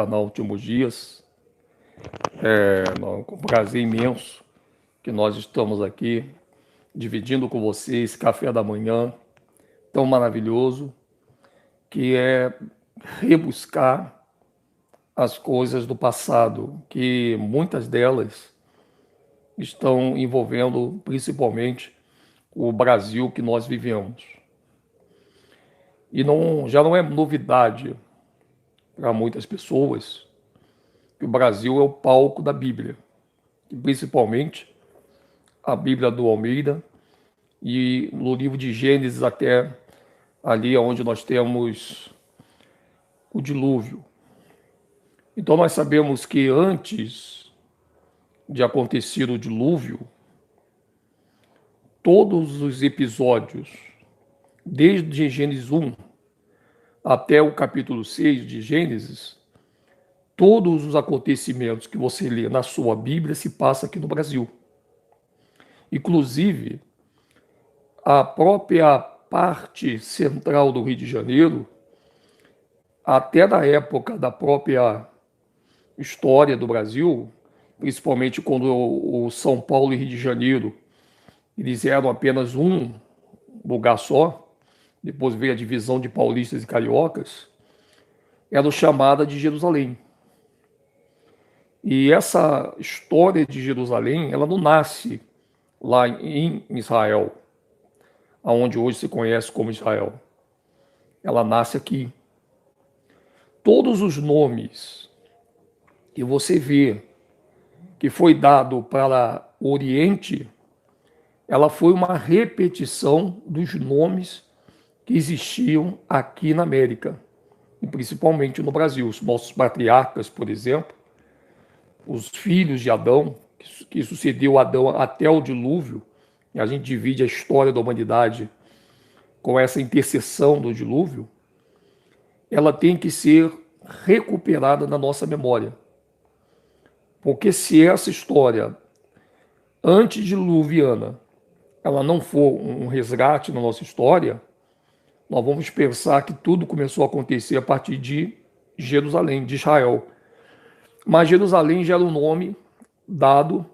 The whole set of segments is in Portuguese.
Canal Últimos Dias. Com prazer imenso que nós estamos aqui dividindo com você esse café da manhã tão maravilhoso, que é rebuscar as coisas do passado, que muitas delas estão envolvendo principalmente o Brasil que nós vivemos. E já não é novidade para muitas pessoas que o Brasil é o palco da Bíblia, e principalmente a Bíblia do Almeida e no livro de Gênesis até ali onde nós temos o dilúvio. Então nós sabemos que antes de acontecer o dilúvio, todos os episódios, desde Gênesis 1 até o capítulo 6 de Gênesis, todos os acontecimentos que você lê na sua Bíblia se passam aqui no Brasil. Inclusive, a própria parte central do Rio de Janeiro, até na época da própria história do Brasil, principalmente quando o São Paulo e Rio de Janeiro, eles eram apenas um lugar só, depois veio a divisão de paulistas e cariocas, era chamada de Jerusalém. E essa história de Jerusalém, ela não nasce lá em Israel, aonde hoje se conhece como Israel. Ela nasce aqui. Todos os nomes que você vê que foi dado para o Oriente, ela foi uma repetição dos nomes que existiam aqui na América, e principalmente no Brasil. Os nossos patriarcas, por exemplo, os filhos de Adão, que sucedeu Adão até o dilúvio, e a gente divide a história da humanidade com essa interseção do dilúvio, ela tem que ser recuperada na nossa memória. Porque se essa história antediluviana ela não for um resgate na nossa história, nós vamos pensar que tudo começou a acontecer a partir de Jerusalém, de Israel. Mas Jerusalém já era um nome dado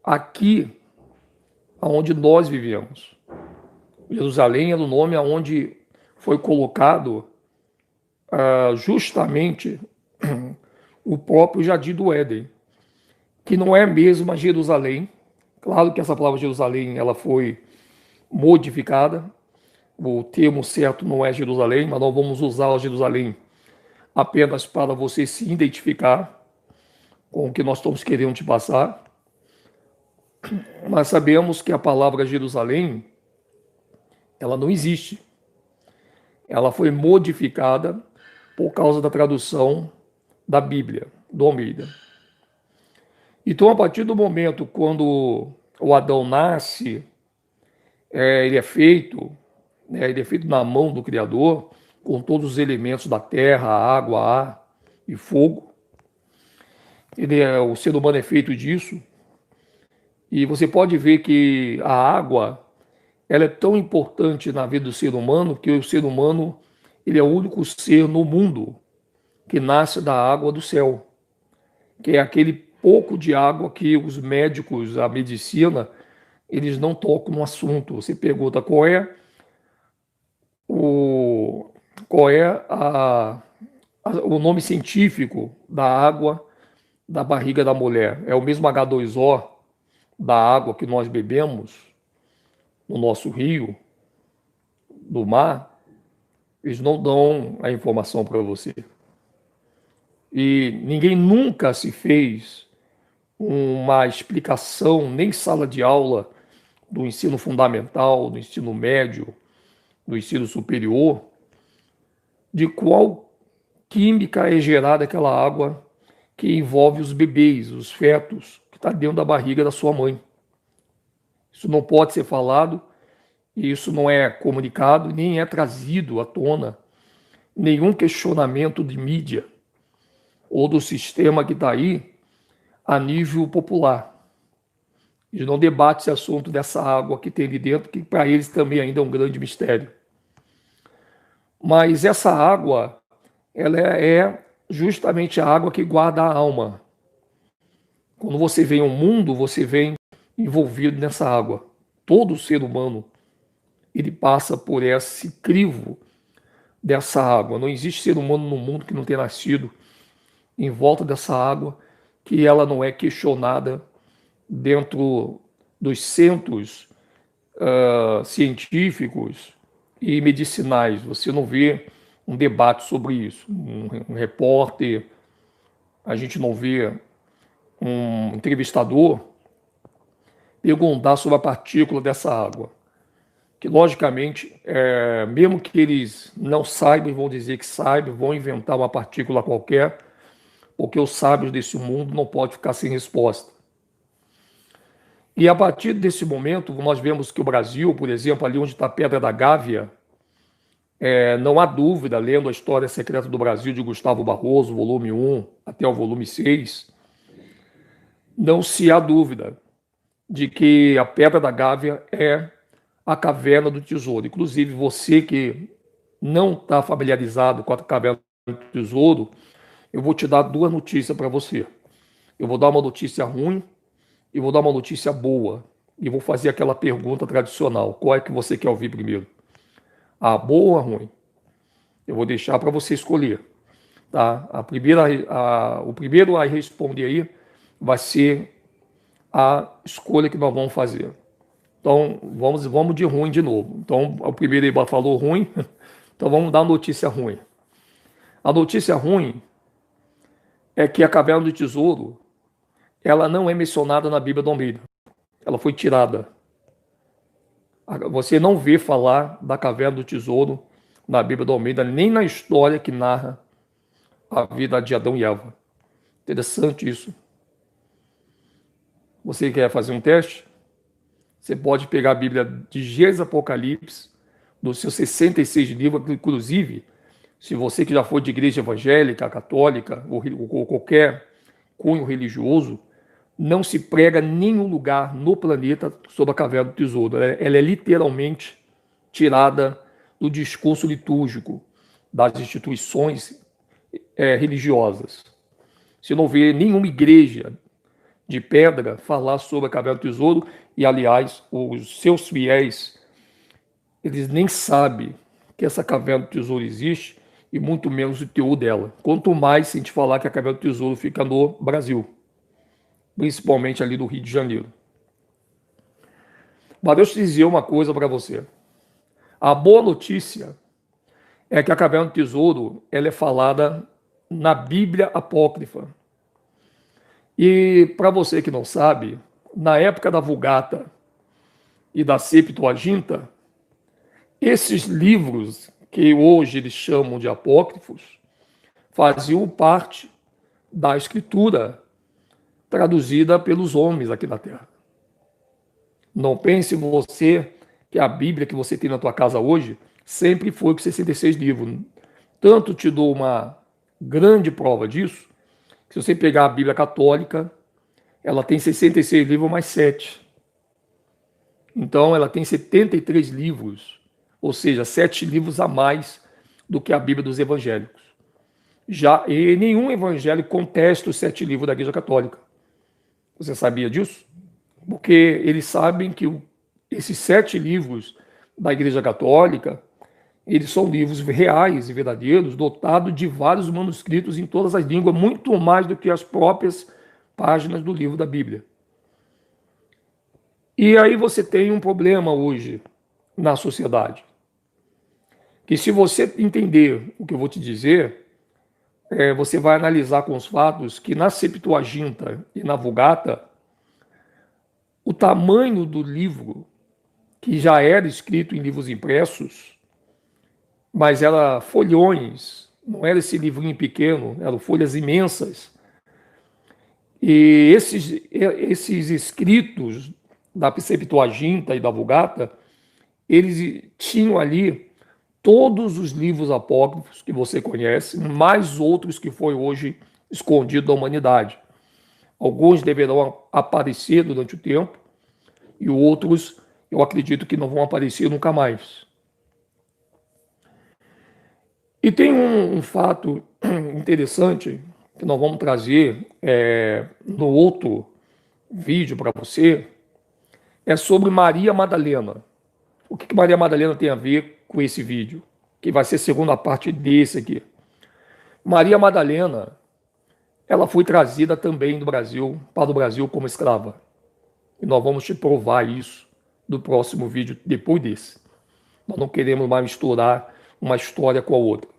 aqui, onde nós vivemos. Jerusalém era o nome onde foi colocado justamente o próprio Jardim do Éden, que não é a mesma Jerusalém. Claro que essa palavra Jerusalém ela foi modificada. O termo certo não é Jerusalém, mas nós vamos usar a Jerusalém apenas para você se identificar com o que nós estamos querendo te passar. Mas sabemos que a palavra Jerusalém, ela não existe. Ela foi modificada por causa da tradução da Bíblia, do Almeida. Então, a partir do momento quando o Adão nasce, ele é feito na mão do Criador, com todos os elementos da terra, água, ar e fogo. O ser humano é feito disso. E você pode ver que a água ela é tão importante na vida do ser humano que o ser humano ele é o único ser no mundo que nasce da água do céu, que é aquele pouco de água que os médicos, a medicina, eles não tocam no assunto. Você pergunta qual é o nome científico da água da barriga da mulher. É o mesmo H2O da água que nós bebemos no nosso rio, do mar. Eles não dão a informação para você. E ninguém nunca se fez uma explicação, nem sala de aula do ensino fundamental, do ensino médio, do ensino superior, de qual química é gerada aquela água que envolve os bebês, os fetos, que está dentro da barriga da sua mãe. Isso não pode ser falado, e isso não é comunicado, nem é trazido à tona nenhum questionamento de mídia ou do sistema que está aí a nível popular. Eles não debatem esse assunto dessa água que tem ali dentro, que para eles também ainda é um grande mistério. Mas essa água, ela é justamente a água que guarda a alma. Quando você vem ao mundo, você vem envolvido nessa água. Todo ser humano, ele passa por esse crivo dessa água. Não existe ser humano no mundo que não tenha nascido em volta dessa água, que ela não é questionada dentro dos centros científicos e medicinais. Você não vê um debate sobre isso. Um repórter, a gente não vê um entrevistador perguntar sobre a partícula dessa água. Que, logicamente, mesmo que eles não saibam, vão dizer que saibam, vão inventar uma partícula qualquer, porque os sábios desse mundo não podem ficar sem resposta. E a partir desse momento, nós vemos que o Brasil, por exemplo, ali onde está a Pedra da Gávea, não há dúvida, lendo a História Secreta do Brasil de Gustavo Barroso, volume 1 até o volume 6, não se há dúvida de que a Pedra da Gávea é a Caverna do Tesouro. Inclusive, você que não está familiarizado com a Caverna do Tesouro, eu vou te dar duas notícias para você. Eu vou dar uma notícia ruim e vou dar uma notícia boa. E vou fazer aquela pergunta tradicional: qual é que você quer ouvir primeiro? A boa ou a ruim? Eu vou deixar para você escolher. Tá? O primeiro a responder aí vai ser a escolha que nós vamos fazer. Então, vamos de ruim de novo. Então, o primeiro aí falou ruim, então vamos dar a notícia ruim. A notícia ruim é que a Caverna do Tesouro, ela não é mencionada na Bíblia do Almeida. Ela foi tirada. Você não vê falar da Caverna do Tesouro na Bíblia do Almeida, nem na história que narra a vida de Adão e Eva. Interessante isso. Você quer fazer um teste? Você pode pegar a Bíblia de Gênesis Apocalipse, dos seus 66 livros, inclusive, se você que já foi de igreja evangélica, católica ou qualquer cunho religioso, não se prega em nenhum lugar no planeta sobre a Caverna do Tesouro. Ela é literalmente tirada do discurso litúrgico das instituições religiosas. Você não vê nenhuma igreja de pedra falar sobre a Caverna do Tesouro e, aliás, os seus fiéis, eles nem sabem que essa Caverna do Tesouro existe e muito menos o teor dela. Quanto mais se a gente falar que a Caverna do Tesouro fica no Brasil, principalmente ali do Rio de Janeiro. Mas deixa eu dizer uma coisa para você. A boa notícia é que a Caverna do Tesouro ela é falada na Bíblia Apócrifa. E para você que não sabe, na época da Vulgata e da Septuaginta, esses livros que hoje eles chamam de apócrifos faziam parte da escritura traduzida pelos homens aqui na Terra. Não pense você que a Bíblia que você tem na tua casa hoje sempre foi com 66 livros. Tanto te dou uma grande prova disso, que se você pegar a Bíblia católica, ela tem 66 livros mais 7. Então ela tem 73 livros, ou seja, 7 livros a mais do que a Bíblia dos evangélicos. E nenhum evangélico contesta os 7 livros da Igreja Católica. Você sabia disso? Porque eles sabem que esses 7 livros da Igreja Católica, eles são livros reais e verdadeiros, dotados de vários manuscritos em todas as línguas, muito mais do que as próprias páginas do livro da Bíblia. E aí você tem um problema hoje na sociedade. Que se você entender o que eu vou te dizer, você vai analisar com os fatos que na Septuaginta e na Vulgata, o tamanho do livro, que já era escrito em livros impressos, mas era folhões, não era esse livrinho pequeno, eram folhas imensas. E esses escritos da Septuaginta e da Vulgata, eles tinham ali todos os livros apócrifos que você conhece, mais outros que foi hoje escondido da humanidade. Alguns deverão aparecer durante o tempo e outros eu acredito que não vão aparecer nunca mais. E tem um fato interessante que nós vamos trazer no outro vídeo para você é sobre Maria Madalena. O que Maria Madalena tem a ver com esse vídeo? Que vai ser a segunda parte desse aqui. Maria Madalena, ela foi trazida também do Brasil, para o Brasil como escrava. E nós vamos te provar isso no próximo vídeo, depois desse. Nós não queremos mais misturar uma história com a outra.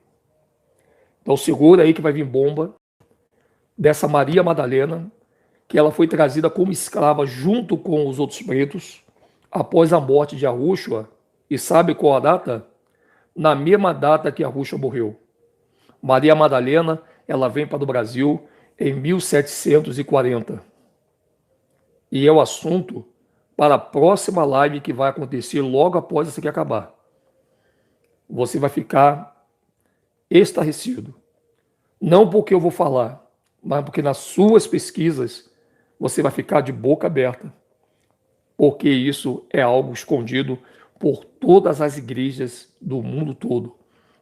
Então segura aí que vai vir bomba dessa Maria Madalena, que ela foi trazida como escrava junto com os outros pretos, após a morte de Arúshua. E sabe qual a data? Na mesma data que Arúshua morreu. Maria Madalena, ela vem para o Brasil em 1740. E é o assunto para a próxima live que vai acontecer logo após essa aqui acabar. Você vai ficar estarrecido. Não porque eu vou falar, mas porque nas suas pesquisas você vai ficar de boca aberta. Porque isso é algo escondido por todas as igrejas do mundo todo,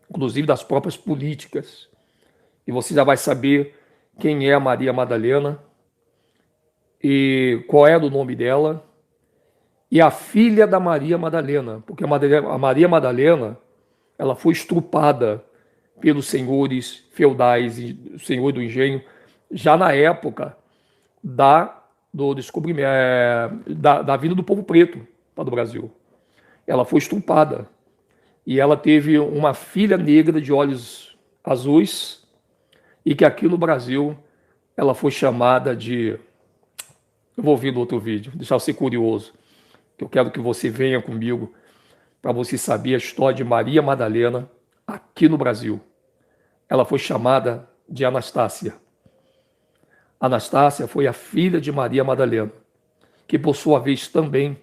inclusive das próprias políticas. E você já vai saber quem é a Maria Madalena e qual é o nome dela, e a filha da Maria Madalena, porque a Maria Madalena, ela foi estrupada pelos senhores feudais e senhor do engenho, já na época do descobrimento, da vinda do povo preto para o Brasil. Ela foi estrupada e ela teve uma filha negra de olhos azuis e que aqui no Brasil ela foi chamada de... Eu vou ouvir no outro vídeo, deixar você curioso, que eu quero que você venha comigo para você saber a história de Maria Madalena aqui no Brasil. Ela foi chamada de Anastácia. Anastácia foi a filha de Maria Madalena, que por sua vez também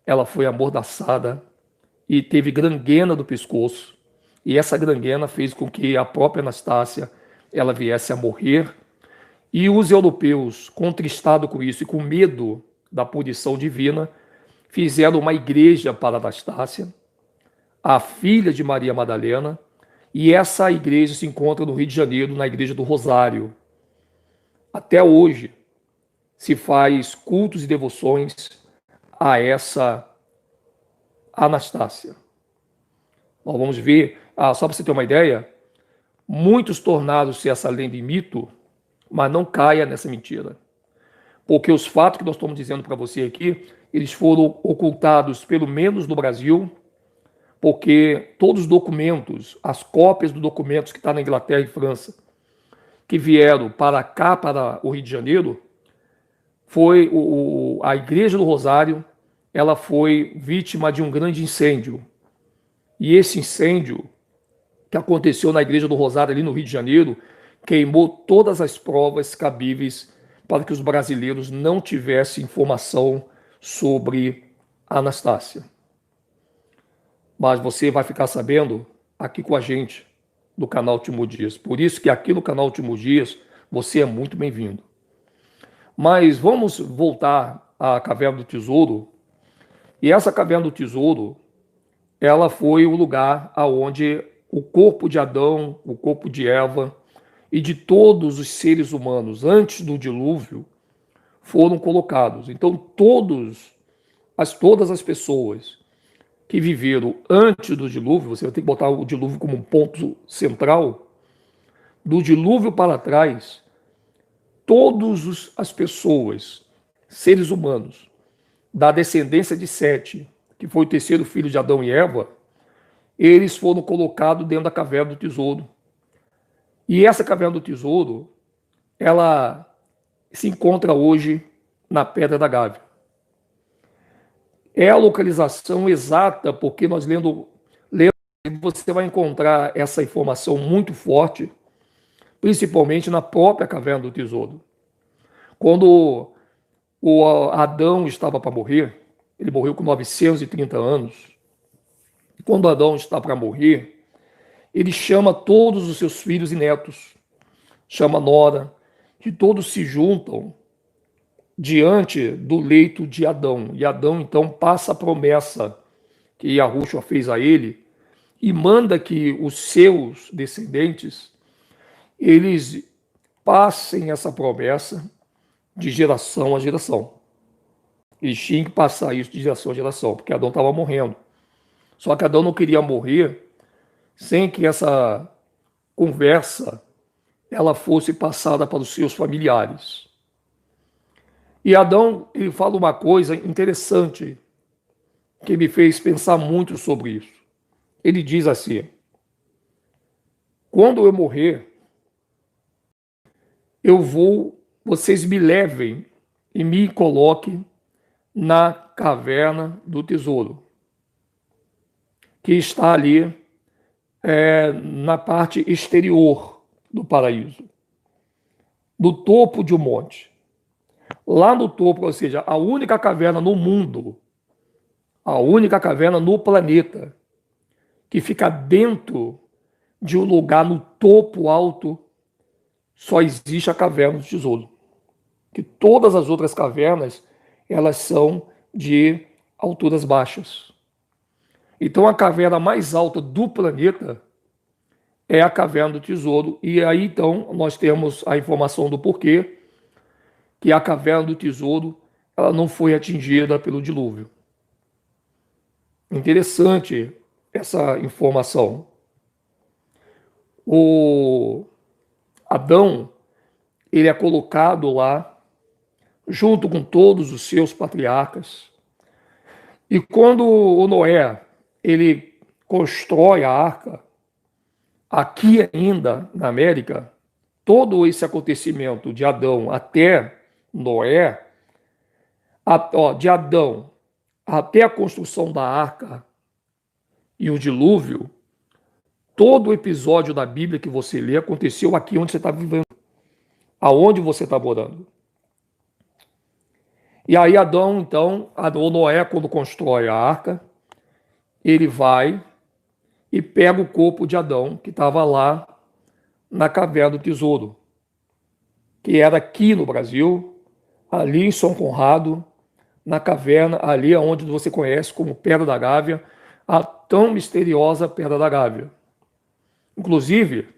ela foi amordaçada e teve gangrena do pescoço. E essa gangrena fez com que a própria Anastácia ela viesse a morrer. E os europeus, contristados com isso e com medo da punição divina, fizeram uma igreja para Anastácia, a filha de Maria Madalena, e essa igreja se encontra no Rio de Janeiro, na Igreja do Rosário. Até hoje se faz cultos e devoções a essa Anastácia. Nós vamos ver, só para você ter uma ideia, muitos tornaram-se essa lenda e mito, mas não caia nessa mentira. Porque os fatos que nós estamos dizendo para você aqui, eles foram ocultados, pelo menos no Brasil, porque todos os documentos, as cópias dos documentos que estão na Inglaterra e França, que vieram para cá, para o Rio de Janeiro, foi a Igreja do Rosário, ela foi vítima de um grande incêndio. E esse incêndio que aconteceu na Igreja do Rosário, ali no Rio de Janeiro, queimou todas as provas cabíveis para que os brasileiros não tivessem informação sobre Anastácia. Mas você vai ficar sabendo aqui com a gente, do canal Último Dias. Por isso que aqui no canal Último Dias, você é muito bem-vindo. Mas vamos voltar à Caverna do Tesouro. E essa Caverna do Tesouro, ela foi o lugar aonde o corpo de Adão, o corpo de Eva e de todos os seres humanos antes do dilúvio foram colocados. Então todas as pessoas que viveram antes do dilúvio, você vai ter que botar o dilúvio como um ponto central, do dilúvio para trás, todas as pessoas, seres humanos, da descendência de Sete, que foi o terceiro filho de Adão e Eva, eles foram colocados dentro da Caverna do Tesouro. E essa Caverna do Tesouro, ela se encontra hoje na Pedra da Gávea. É a localização exata, porque nós lendo você vai encontrar essa informação muito forte, principalmente na própria Caverna do Tesouro. Quando o Adão estava para morrer, ele morreu com 930 anos. Quando Adão está para morrer, ele chama todos os seus filhos e netos, chama Nora, que todos se juntam diante do leito de Adão. E Adão, então, passa a promessa que Yahushua fez a ele e manda que os seus descendentes eles passem essa promessa de geração a geração. Eles tinham que passar isso de geração a geração, porque Adão estava morrendo. Só que Adão não queria morrer sem que essa conversa ela fosse passada para os seus familiares. E Adão, ele fala uma coisa interessante que me fez pensar muito sobre isso. Ele diz assim: quando eu morrer, vocês me levem e me coloquem na caverna do tesouro, que está ali na parte exterior do paraíso, no topo de um monte. Lá no topo, ou seja, a única caverna no mundo, a única caverna no planeta, que fica dentro de um lugar no topo alto, só existe a caverna do tesouro. Que todas as outras cavernas, elas são de alturas baixas. Então a caverna mais alta do planeta é a caverna do tesouro. E aí então nós temos a informação do porquê que a caverna do tesouro ela não foi atingida pelo dilúvio. Interessante essa informação. O Adão, ele é colocado lá junto com todos os seus patriarcas. E quando o Noé, ele constrói a arca, aqui ainda na América, todo esse acontecimento de Adão até Noé, de Adão até a construção da arca e o dilúvio, todo o episódio da Bíblia que você lê aconteceu aqui onde você está vivendo, aonde você está morando. E aí Adão, então, Noé, quando constrói a arca, ele vai e pega o corpo de Adão, que estava lá na caverna do tesouro, que era aqui no Brasil, ali em São Conrado, na caverna, ali onde você conhece como Pedra da Gávea, a tão misteriosa Pedra da Gávea. Inclusive,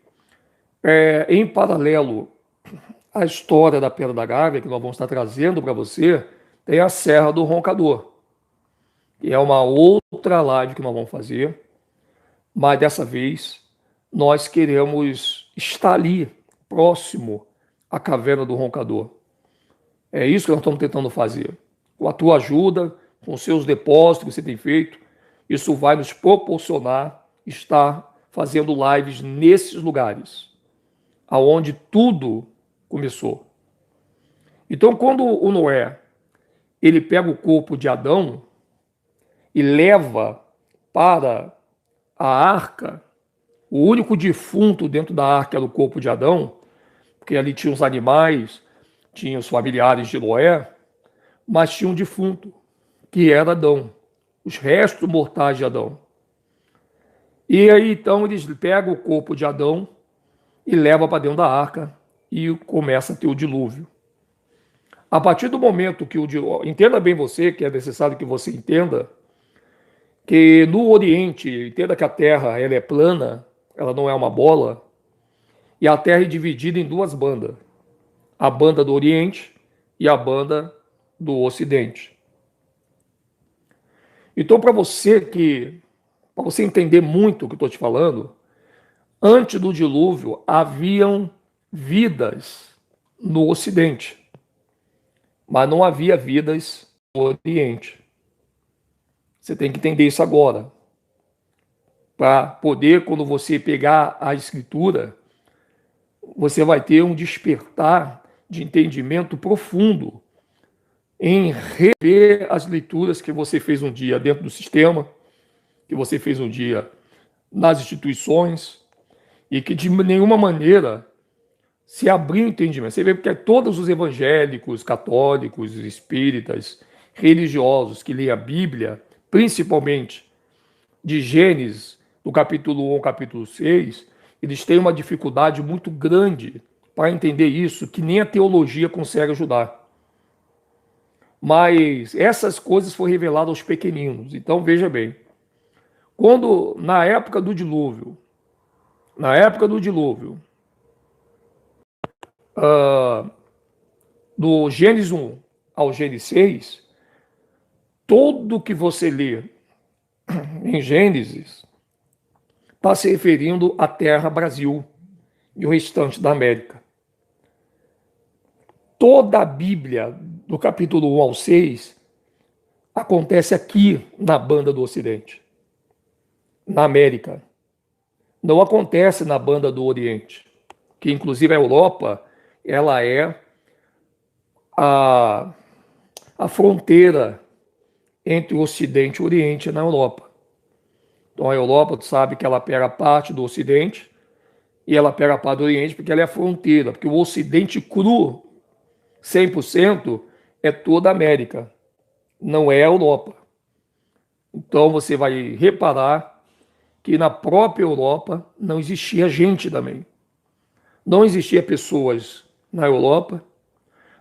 em paralelo à história da Pedra da Gávea, que nós vamos estar trazendo para você, tem a Serra do Roncador, que é uma outra live que nós vamos fazer, mas dessa vez nós queremos estar ali, próximo à Caverna do Roncador. É isso que nós estamos tentando fazer. Com a tua ajuda, com os seus depósitos que você tem feito, isso vai nos proporcionar estar fazendo lives nesses lugares, aonde tudo começou. Então, quando o Noé ele pega o corpo de Adão e leva para a arca, o único defunto dentro da arca era o corpo de Adão, porque ali tinha os animais, tinha os familiares de Noé, mas tinha um defunto, que era Adão, os restos mortais de Adão. E aí então eles pegam o corpo de Adão e levam para dentro da arca e começa a ter o dilúvio. A partir do momento que entenda bem você, que é necessário que você entenda, que no Oriente, entenda que a Terra ela é plana, ela não é uma bola, e a Terra é dividida em duas bandas, a banda do Oriente e a banda do Ocidente. Então, para você entender muito o que eu estou te falando, antes do dilúvio haviam vidas no Ocidente, mas não havia vidas no Oriente. Você tem que entender isso agora, para poder, quando você pegar a Escritura, você vai ter um despertar de entendimento profundo em rever as leituras que você fez um dia dentro do sistema, que você fez um dia nas instituições, e que de nenhuma maneira se abriu o entendimento. Você vê que todos os evangélicos, católicos, espíritas, religiosos que leem a Bíblia, principalmente de Gênesis, do capítulo 1 ao capítulo 6, eles têm uma dificuldade muito grande para entender isso, que nem a teologia consegue ajudar. Mas essas coisas foram reveladas aos pequeninos. Então veja bem, quando na época do dilúvio, do Gênesis 1 ao Gênesis 6, tudo que você lê em Gênesis está se referindo à terra Brasil e o restante da América. Toda a Bíblia, do capítulo 1 ao 6, acontece aqui na banda do Ocidente, na América. Não acontece na banda do Oriente, que inclusive a Europa, ela é a fronteira entre o Ocidente e o Oriente na Europa. Então a Europa, tu sabe que ela pega parte do Ocidente e ela pega parte do Oriente porque ela é a fronteira, porque o Ocidente cru, 100%, é toda a América, não é a Europa. Então você vai reparar que na própria Europa não existia gente também. Não existia pessoas na Europa,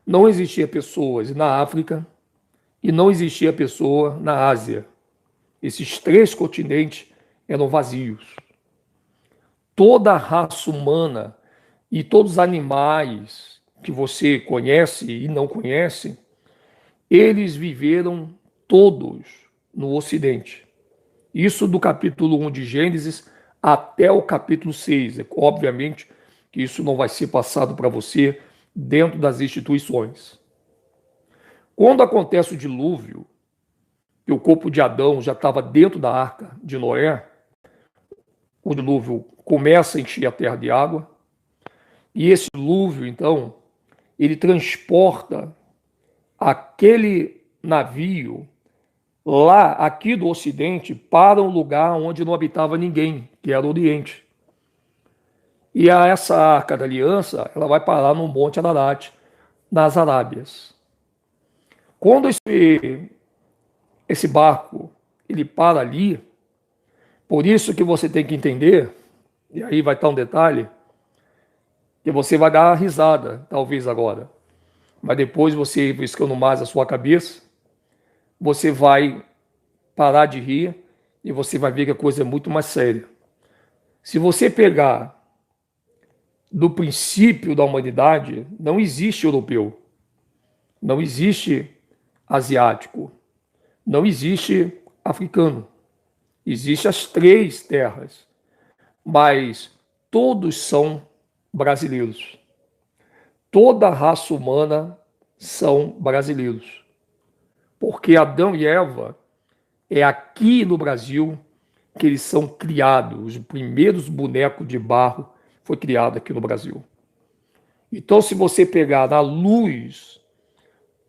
não existia pessoas na África e não existia pessoa na Ásia. Esses três continentes eram vazios. Toda a raça humana e todos os animais que você conhece e não conhece, eles viveram todos no Ocidente. Isso do capítulo 1 de Gênesis até o capítulo 6. Obviamente que isso não vai ser passado para você dentro das instituições. Quando acontece o dilúvio, que o corpo de Adão já estava dentro da arca de Noé, o dilúvio começa a encher a terra de água, e esse dilúvio, então, ele transporta aquele navio lá, aqui do Ocidente, para um lugar onde não habitava ninguém, que era o Oriente. E essa arca da aliança, ela vai parar no Monte Ararat, nas Arábias. Quando esse barco ele para ali, por isso que você tem que entender, e aí vai estar um detalhe, que você vai dar risada, talvez agora, mas depois você, riscando mais a sua cabeça, você vai parar de rir e você vai ver que a coisa é muito mais séria. Se você pegar do princípio da humanidade, não existe europeu, não existe asiático, não existe africano. Existem as três terras, mas todos são brasileiros. Toda a raça humana são brasileiros. Porque Adão e Eva é aqui no Brasil que eles são criados. Os primeiros bonecos de barro foi criado aqui no Brasil. Então, se você pegar na luz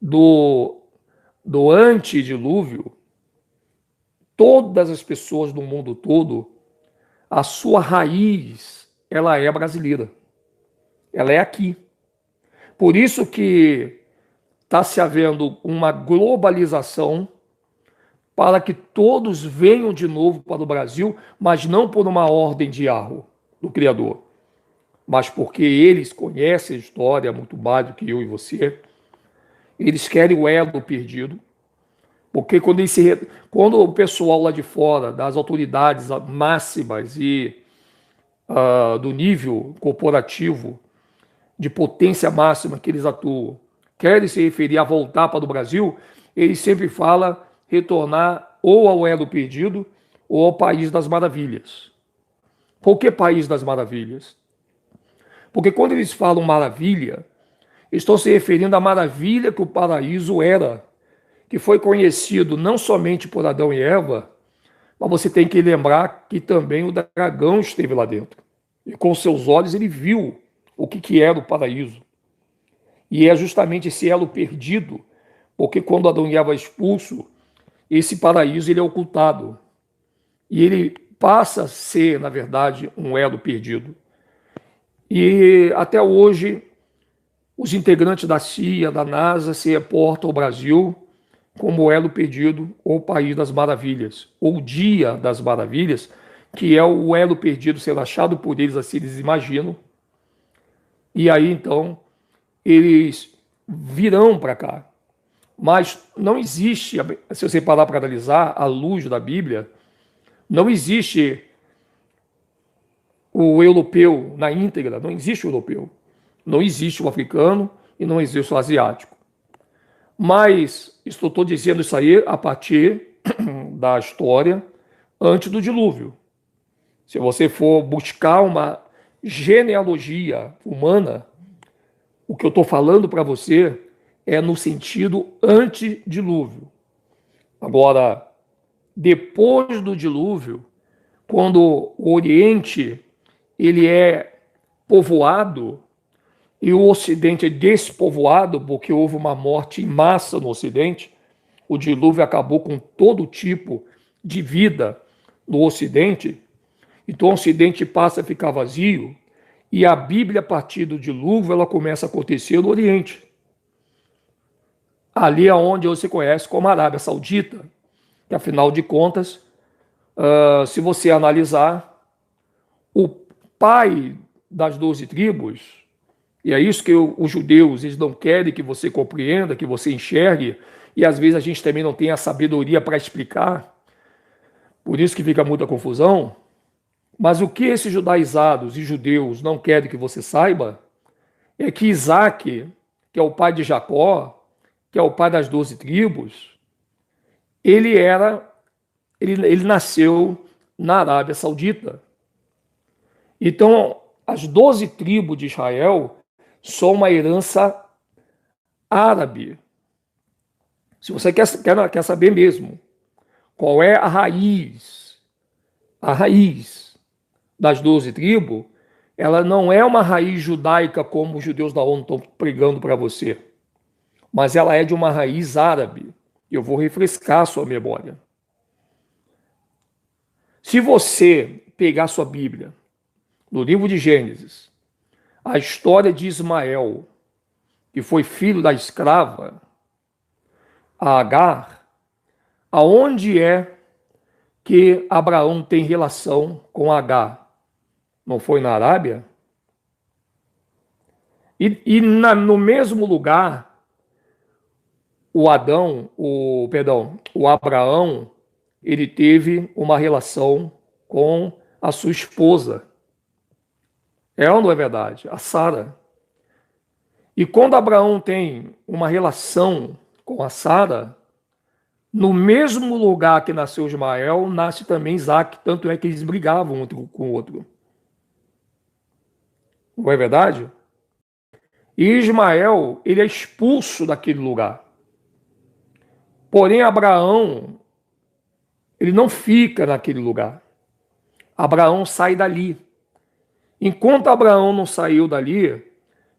do antedilúvio, todas as pessoas do mundo todo, a sua raiz, ela é brasileira. Ela é aqui. Por isso que está se havendo uma globalização para que todos venham de novo para o Brasil, mas não por uma ordem de Yahweh, do Criador, mas porque eles conhecem a história muito mais do que eu e você. Eles querem o elo perdido, porque quando o pessoal lá de fora, das autoridades máximas e do nível corporativo, de potência máxima que eles atuam, querem se referir a voltar para o Brasil, eles sempre falam retornar ou ao elo perdido ou ao País das Maravilhas. Por que País das Maravilhas? Porque quando eles falam maravilha, estão se referindo à maravilha que o paraíso era, que foi conhecido não somente por Adão e Eva, mas você tem que lembrar que também o dragão esteve lá dentro. E com seus olhos ele viu o que era o paraíso. E é justamente esse elo perdido, porque quando Adão e Eva é expulso, esse paraíso ele é ocultado. E ele passa a ser, na verdade, um elo perdido. E até hoje, os integrantes da CIA, da NASA, se reportam ao Brasil como elo perdido, ou País das Maravilhas, ou Dia das Maravilhas, que é o elo perdido sendo achado por eles, assim eles imaginam. E aí, então, eles virão para cá. Mas não existe, se você parar para analisar, à luz da Bíblia, não existe o europeu na íntegra, não existe o europeu. Não existe o africano e não existe o asiático. Mas estou dizendo isso aí a partir da história antes do dilúvio. Se você for buscar uma genealogia humana, o que eu estou falando para você é no sentido antedilúvio. Agora, depois do dilúvio, quando o Oriente ele é povoado e o Ocidente é despovoado, porque houve uma morte em massa no Ocidente, o dilúvio acabou com todo tipo de vida no Ocidente, então o Ocidente passa a ficar vazio, e a Bíblia, a partir do dilúvio, ela começa a acontecer no Oriente. Ali é onde você conhece como Arábia Saudita, que afinal de contas, se você analisar, o pai das 12 tribos, e é isso que os judeus eles não querem que você compreenda, que você enxergue, e às vezes a gente também não tem a sabedoria para explicar, por isso que fica muita confusão. Mas o que esses judaizados e judeus não querem que você saiba é que Isaac, que é o pai de Jacó, que é o pai das 12 tribos, ele nasceu na Arábia Saudita. Então, as 12 tribos de Israel são uma herança árabe. Se você quer saber mesmo qual é a raiz das 12 tribos, ela não é uma raiz judaica como os judeus da ONU estão pregando para você, mas ela é de uma raiz árabe. Eu vou refrescar a sua memória. Se você pegar sua Bíblia, no livro de Gênesis, a história de Ismael, que foi filho da escrava, a Agar, aonde é que Abraão tem relação com Agar? Não foi na Arábia? No mesmo lugar, o Abraão, ele teve uma relação com a sua esposa. É ou não é verdade? A Sara. E quando Abraão tem uma relação com a Sara, no mesmo lugar que nasceu Ismael, nasce também Isaac, tanto é que eles brigavam um com o outro. Não é verdade? E Ismael, ele é expulso daquele lugar. Porém, Abraão, ele não fica naquele lugar. Abraão sai dali. Enquanto Abraão não saiu dali,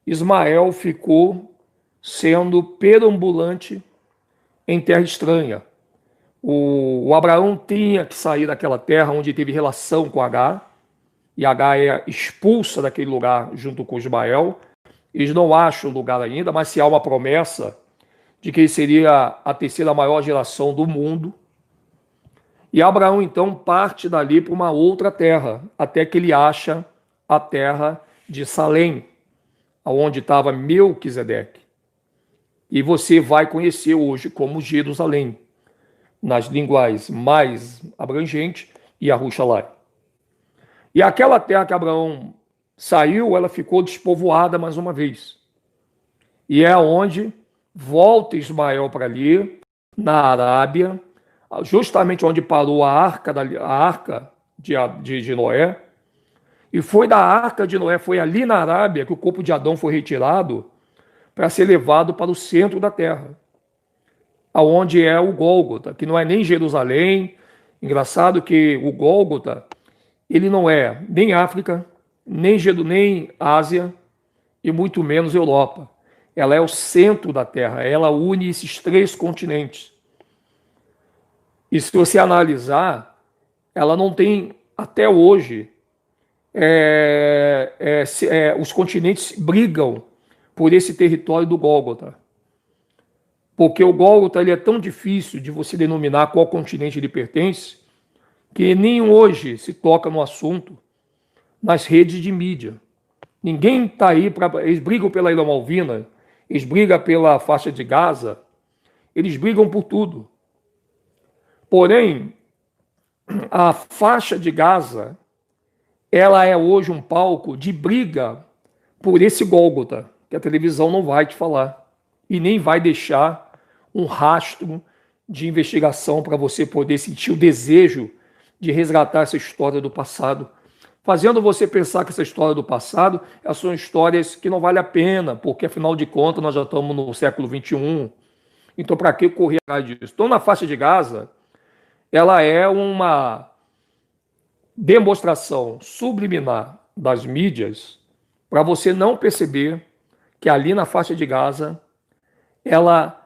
Ismael ficou sendo perambulante em terra estranha. O Abraão tinha que sair daquela terra onde teve relação com Agar, e Agar é expulsa daquele lugar junto com Ismael. Eles não acham o lugar ainda, mas se há uma promessa de que ele seria a terceira maior geração do mundo. E Abraão então parte dali para uma outra terra, até que ele acha a terra de Salém, onde estava Melquisedeque. E você vai conhecer hoje como Jerusalém, nas línguas mais abrangentes, e Arushalai. E aquela terra que Abraão saiu, ela ficou despovoada mais uma vez. E é onde volta Ismael para ali, na Arábia, justamente onde parou a arca de Noé. E foi da arca de Noé, foi ali na Arábia que o corpo de Adão foi retirado para ser levado para o centro da terra, aonde é o Gólgota, que não é nem Jerusalém. Engraçado que o Gólgota, ele não é nem África, nem Ásia e muito menos Europa. Ela é o centro da terra, ela une esses três continentes. E se você analisar, ela não tem, até hoje, os continentes brigam por esse território do Gólgota. Porque o Gólgota ele é tão difícil de você denominar qual continente ele pertence, que nem hoje se toca no assunto nas redes de mídia. Ninguém está aí para... Eles brigam pela Ilha Malvina, eles brigam pela faixa de Gaza, eles brigam por tudo. Porém, a faixa de Gaza, ela é hoje um palco de briga por esse Gólgota, que a televisão não vai te falar e nem vai deixar um rastro de investigação para você poder sentir o desejo de resgatar essa história do passado, fazendo você pensar que essa história do passado são histórias que não vale a pena, porque afinal de contas nós já estamos no século XXI, então para que correr atrás disso? Então na faixa de Gaza, ela é uma demonstração subliminar das mídias para você não perceber que ali na faixa de Gaza ela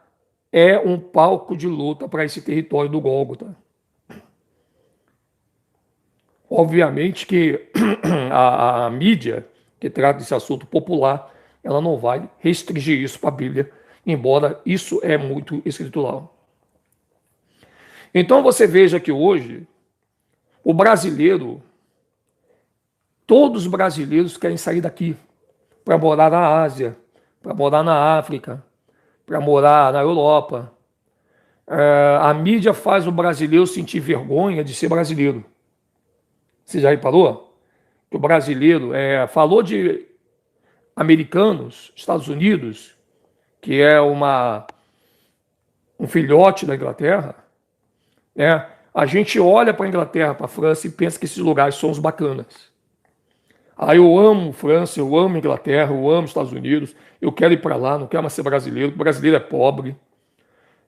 é um palco de luta para esse território do Gólgota. Obviamente que a mídia que trata desse assunto popular, ela não vai restringir isso para a Bíblia, embora isso é muito escritural. Então você veja que hoje o brasileiro, todos os brasileiros querem sair daqui para morar na Ásia, para morar na África, para morar na Europa. A mídia faz o brasileiro sentir vergonha de ser brasileiro. Você já reparou? Que o brasileiro falou de americanos, Estados Unidos, que é um filhote da Inglaterra, né? A gente olha para a Inglaterra, para a França e pensa que esses lugares são os bacanas. Eu amo França, eu amo Inglaterra, eu amo Estados Unidos, eu quero ir para lá, não quero mais ser brasileiro, o brasileiro é pobre,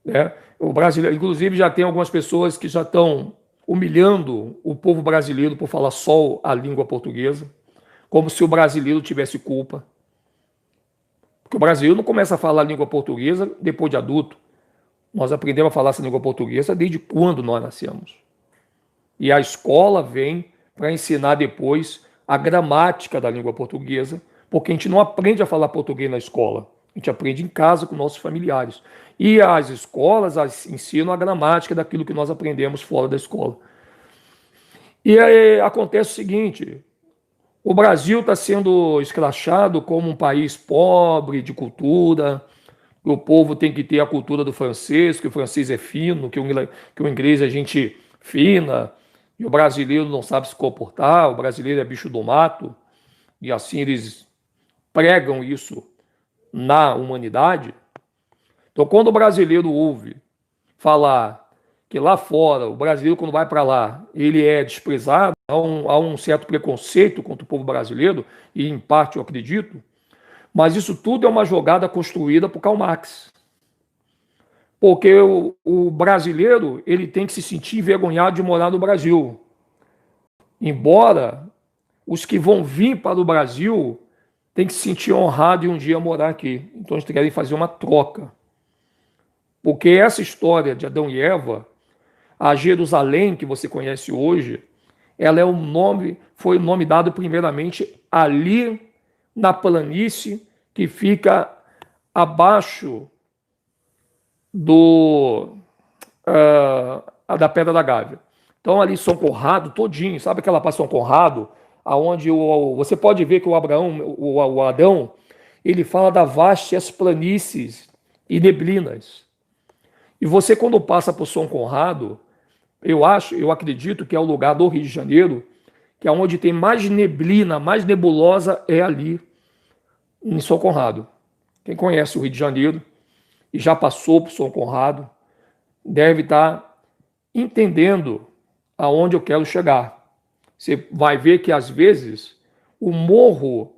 né? O brasileiro, inclusive, já tem algumas pessoas que já estão humilhando o povo brasileiro por falar só a língua portuguesa, como se o brasileiro tivesse culpa. Porque o brasileiro não começa a falar a língua portuguesa depois de adulto. Nós aprendemos a falar essa língua portuguesa desde quando nós nascemos. E a escola vem para ensinar depois a gramática da língua portuguesa, porque a gente não aprende a falar português na escola. A gente aprende em casa com nossos familiares. E as escolas ensinam a gramática daquilo que nós aprendemos fora da escola. E aí acontece o seguinte: o Brasil está sendo escrachado como um país pobre de cultura, que o povo tem que ter a cultura do francês, que o francês é fino, que o inglês é gente fina, e o brasileiro não sabe se comportar, o brasileiro é bicho do mato, e assim eles pregam isso na humanidade. Então, quando o brasileiro ouve falar que lá fora, o brasileiro, quando vai para lá, ele é desprezado, há um certo preconceito contra o povo brasileiro, e em parte eu acredito, mas isso tudo é uma jogada construída por Karl Marx. Porque o brasileiro ele tem que se sentir envergonhado de morar no Brasil. Embora os que vão vir para o Brasil têm que se sentir honrados em um dia morar aqui. Então eles querem fazer uma troca. Porque essa história de Adão e Eva, a Jerusalém que você conhece hoje, ela foi o nome dado primeiramente ali na planície que fica abaixo da Pedra da Gávea. Então ali São Conrado todinho, sabe aquela parte de São Conrado, aonde você pode ver que o Adão, ele fala das vastas planícies e neblinas. E você quando passa por São Conrado, eu acredito que é o lugar do Rio de Janeiro, que é onde tem mais neblina, mais nebulosa é ali em São Conrado. Quem conhece o Rio de Janeiro e já passou por São Conrado, deve estar entendendo aonde eu quero chegar. Você vai ver que, às vezes, o morro,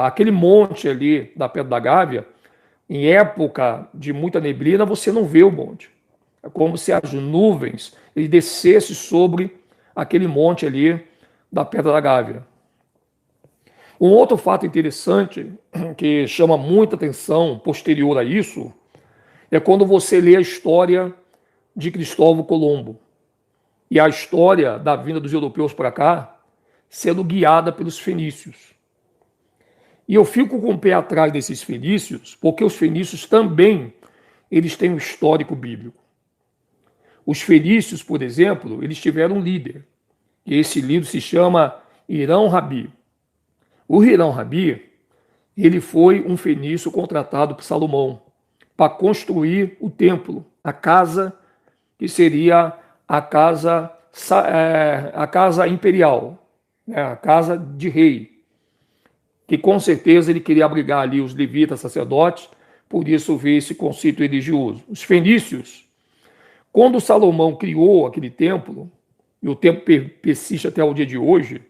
aquele monte ali da Pedra da Gávea, em época de muita neblina, você não vê o monte. É como se as nuvens descessem sobre aquele monte ali da Pedra da Gávea. Um outro fato interessante que chama muita atenção posterior a isso é quando você lê a história de Cristóvão Colombo e a história da vinda dos europeus para cá sendo guiada pelos fenícios. E eu fico com o pé atrás desses fenícios porque os fenícios também eles têm um histórico bíblico. Os fenícios, por exemplo, eles tiveram um líder, e esse líder se chama Hirão Rabi. O Hirão Rabi, ele foi um fenício contratado por Salomão para construir o templo, a casa que seria a casa imperial, né, a casa de rei, que com certeza ele queria abrigar ali os levitas, sacerdotes, por isso veio esse conceito religioso. Os fenícios, quando Salomão criou aquele templo, e o templo persiste até o dia de hoje,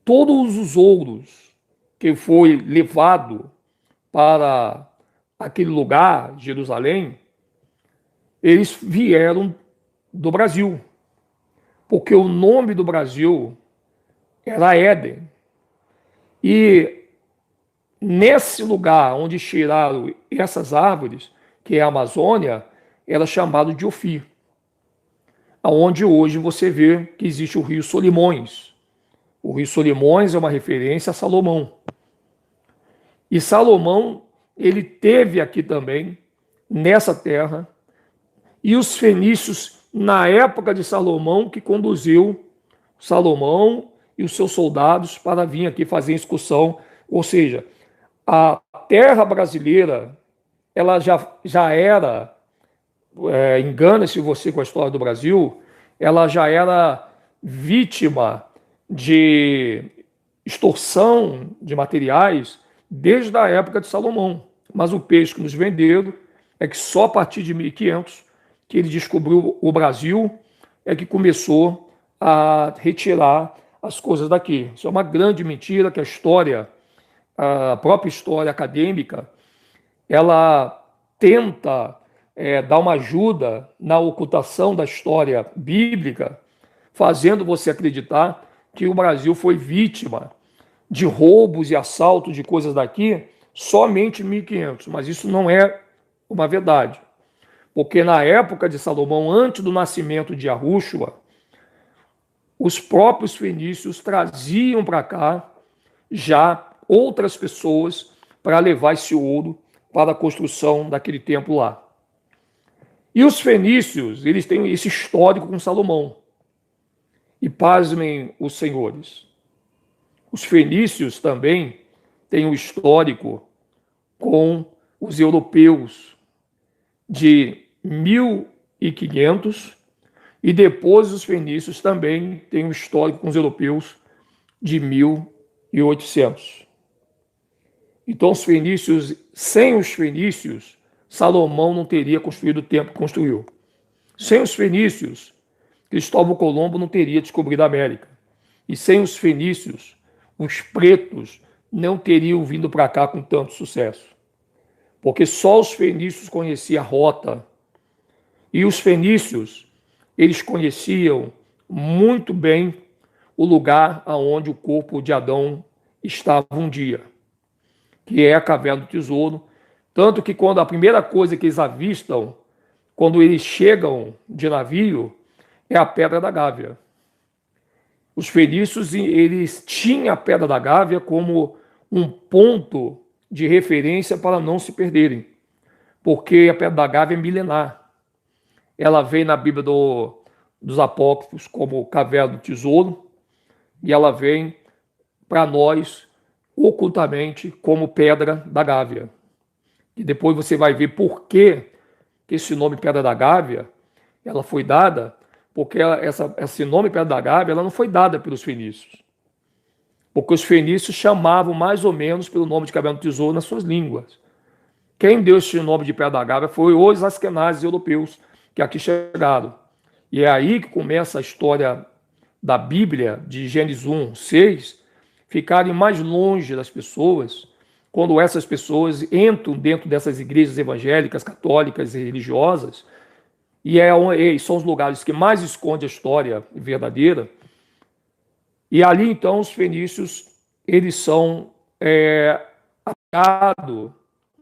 todos os ouros que foi levado para aquele lugar, Jerusalém, eles vieram do Brasil, porque o nome do Brasil era Éden. E nesse lugar onde tiraram essas árvores, que é a Amazônia, era chamado de Ofir, aonde hoje você vê que existe o Rio Solimões. O Rio Solimões é uma referência a Salomão. E Salomão, ele teve aqui também, nessa terra, e os fenícios, na época de Salomão, que conduziu Salomão e os seus soldados para vir aqui fazer excursão. Ou seja, a terra brasileira, ela já era, engana-se você com a história do Brasil, ela já era vítima de extorsão de materiais desde a época de Salomão. Mas o peixe que nos venderam é que só a partir de 1500 que ele descobriu o Brasil, é que começou a retirar as coisas daqui. Isso é uma grande mentira que a própria história acadêmica, ela tenta dar uma ajuda na ocultação da história bíblica, fazendo você acreditar que o Brasil foi vítima de roubos e assaltos de coisas daqui somente em 1500, mas isso não é uma verdade. Porque na época de Salomão, antes do nascimento de Yahushua, os próprios fenícios traziam para cá já outras pessoas para levar esse ouro para a construção daquele templo lá. E os fenícios, eles têm esse histórico com Salomão. E pasmem os senhores, os fenícios também têm um histórico com os europeus de 1500, e depois os fenícios também têm um histórico com os europeus de 1800. Então os fenícios, sem os fenícios, Salomão não teria construído o templo que construiu. Sem os fenícios, Cristóvão Colombo não teria descobrido a América. E sem os fenícios, os pretos não teriam vindo para cá com tanto sucesso. Porque só os fenícios conheciam a rota. E os fenícios, eles conheciam muito bem o lugar aonde o corpo de Adão estava um dia, que é a caverna do tesouro. Tanto que quando a primeira coisa que eles avistam, quando eles chegam de navio, é a Pedra da Gávea. Os fenícios, eles tinham a Pedra da Gávea como um ponto de referência para não se perderem, porque a Pedra da Gávea é milenar. Ela vem na Bíblia dos Apócrifos como Caverna do Tesouro, e ela vem para nós ocultamente como Pedra da Gávea. E depois você vai ver por que esse nome Pedra da Gávea ela foi dada, porque esse nome Pedra da Gávea ela não foi dada pelos fenícios. Porque os fenícios chamavam mais ou menos pelo nome de Caverna do Tesouro nas suas línguas. Quem deu esse nome de Pedra da Gávea foi os askenazes europeus que aqui chegaram. E é aí que começa a história da Bíblia, de Gênesis 1, 6, ficarem mais longe das pessoas, quando essas pessoas entram dentro dessas igrejas evangélicas, católicas e religiosas, e são os lugares que mais esconde a história verdadeira. E ali, então, os fenícios, eles são atacados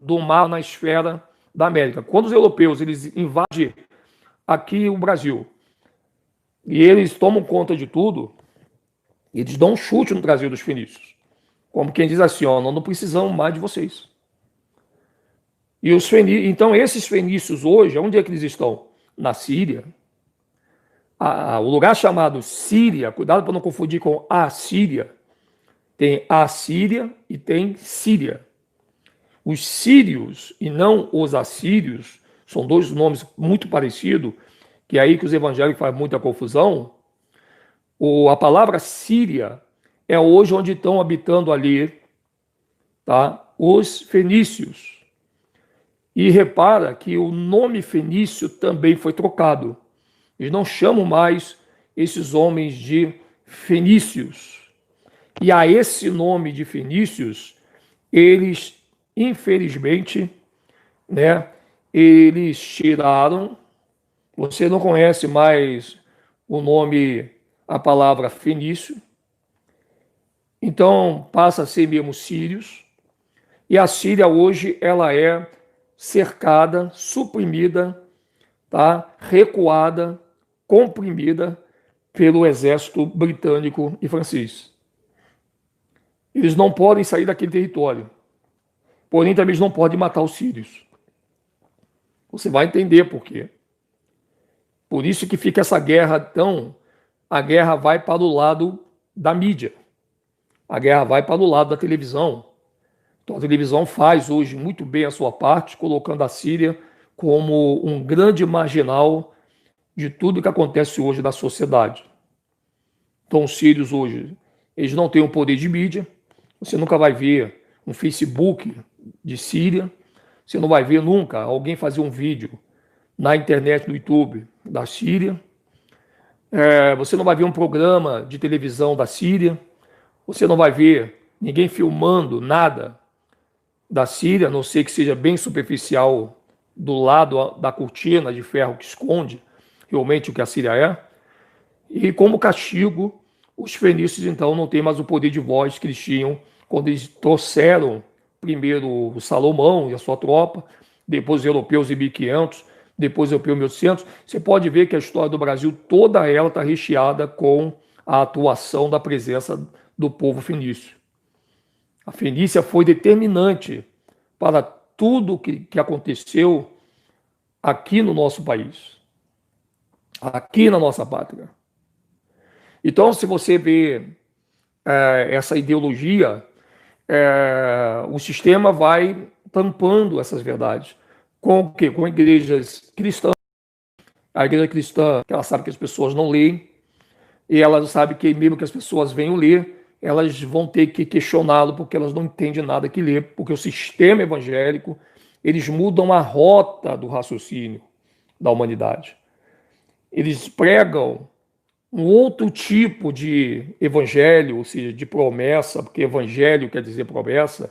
do mar na esfera da América. Quando os europeus eles invadem aqui o Brasil, e eles tomam conta de tudo, eles dão um chute no traseiro dos fenícios. Como quem diz assim, ó, não precisamos mais de vocês. E então, esses fenícios hoje, onde é que eles estão? Na Síria. O lugar chamado Síria, cuidado para não confundir com a Síria. Tem a Síria e tem Síria. Os sírios e não os assírios são dois nomes muito parecidos, que é aí que os evangélicos fazem muita confusão. A palavra Síria é hoje onde estão habitando ali tá? Os fenícios. E repara que o nome fenício também foi trocado. Eles não chamam mais esses homens de fenícios. E a esse nome de fenícios, eles, infelizmente, né, eles tiraram. Você não conhece mais o nome, a palavra fenício. Então passa a ser mesmo sírios. E a Síria hoje ela é cercada, suprimida, tá? Recuada, comprimida pelo exército britânico e francês. Eles não podem sair daquele território. Porém, também eles não podem matar os sírios. Você vai entender por quê. Por isso que fica essa guerra tão... A guerra vai para o lado da mídia. A guerra vai para o lado da televisão. Então a televisão faz hoje muito bem a sua parte, colocando a Síria como um grande marginal de tudo que acontece hoje na sociedade. Então os sírios hoje, eles não têm o poder de mídia. Você nunca vai ver um Facebook de Síria. Você não vai ver nunca alguém fazer um vídeo na internet, no YouTube da Síria. Você não vai ver um programa de televisão da Síria. Você não vai ver ninguém filmando nada da Síria, a não ser que seja bem superficial do lado da cortina de ferro que esconde realmente o que a Síria é. E como castigo, os fenícios então não têm mais o poder de voz que eles tinham quando eles trouxeram primeiro o Salomão e a sua tropa, depois os europeus em 1500, depois os europeus em 1800. Você pode ver que a história do Brasil, toda ela está recheada com a atuação da presença do povo fenício. A Fenícia foi determinante para tudo que aconteceu aqui no nosso país, aqui na nossa pátria. Então, se você vê essa ideologia, o sistema vai tampando essas verdades. Com o quê? Com igrejas cristãs. A igreja cristã, ela sabe que as pessoas não leem, e ela sabe que mesmo que as pessoas venham ler, elas vão ter que questioná-lo porque elas não entendem nada que lê, porque o sistema evangélico, eles mudam a rota do raciocínio da humanidade. Eles pregam um outro tipo de evangelho, ou seja, de promessa, porque evangelho quer dizer promessa,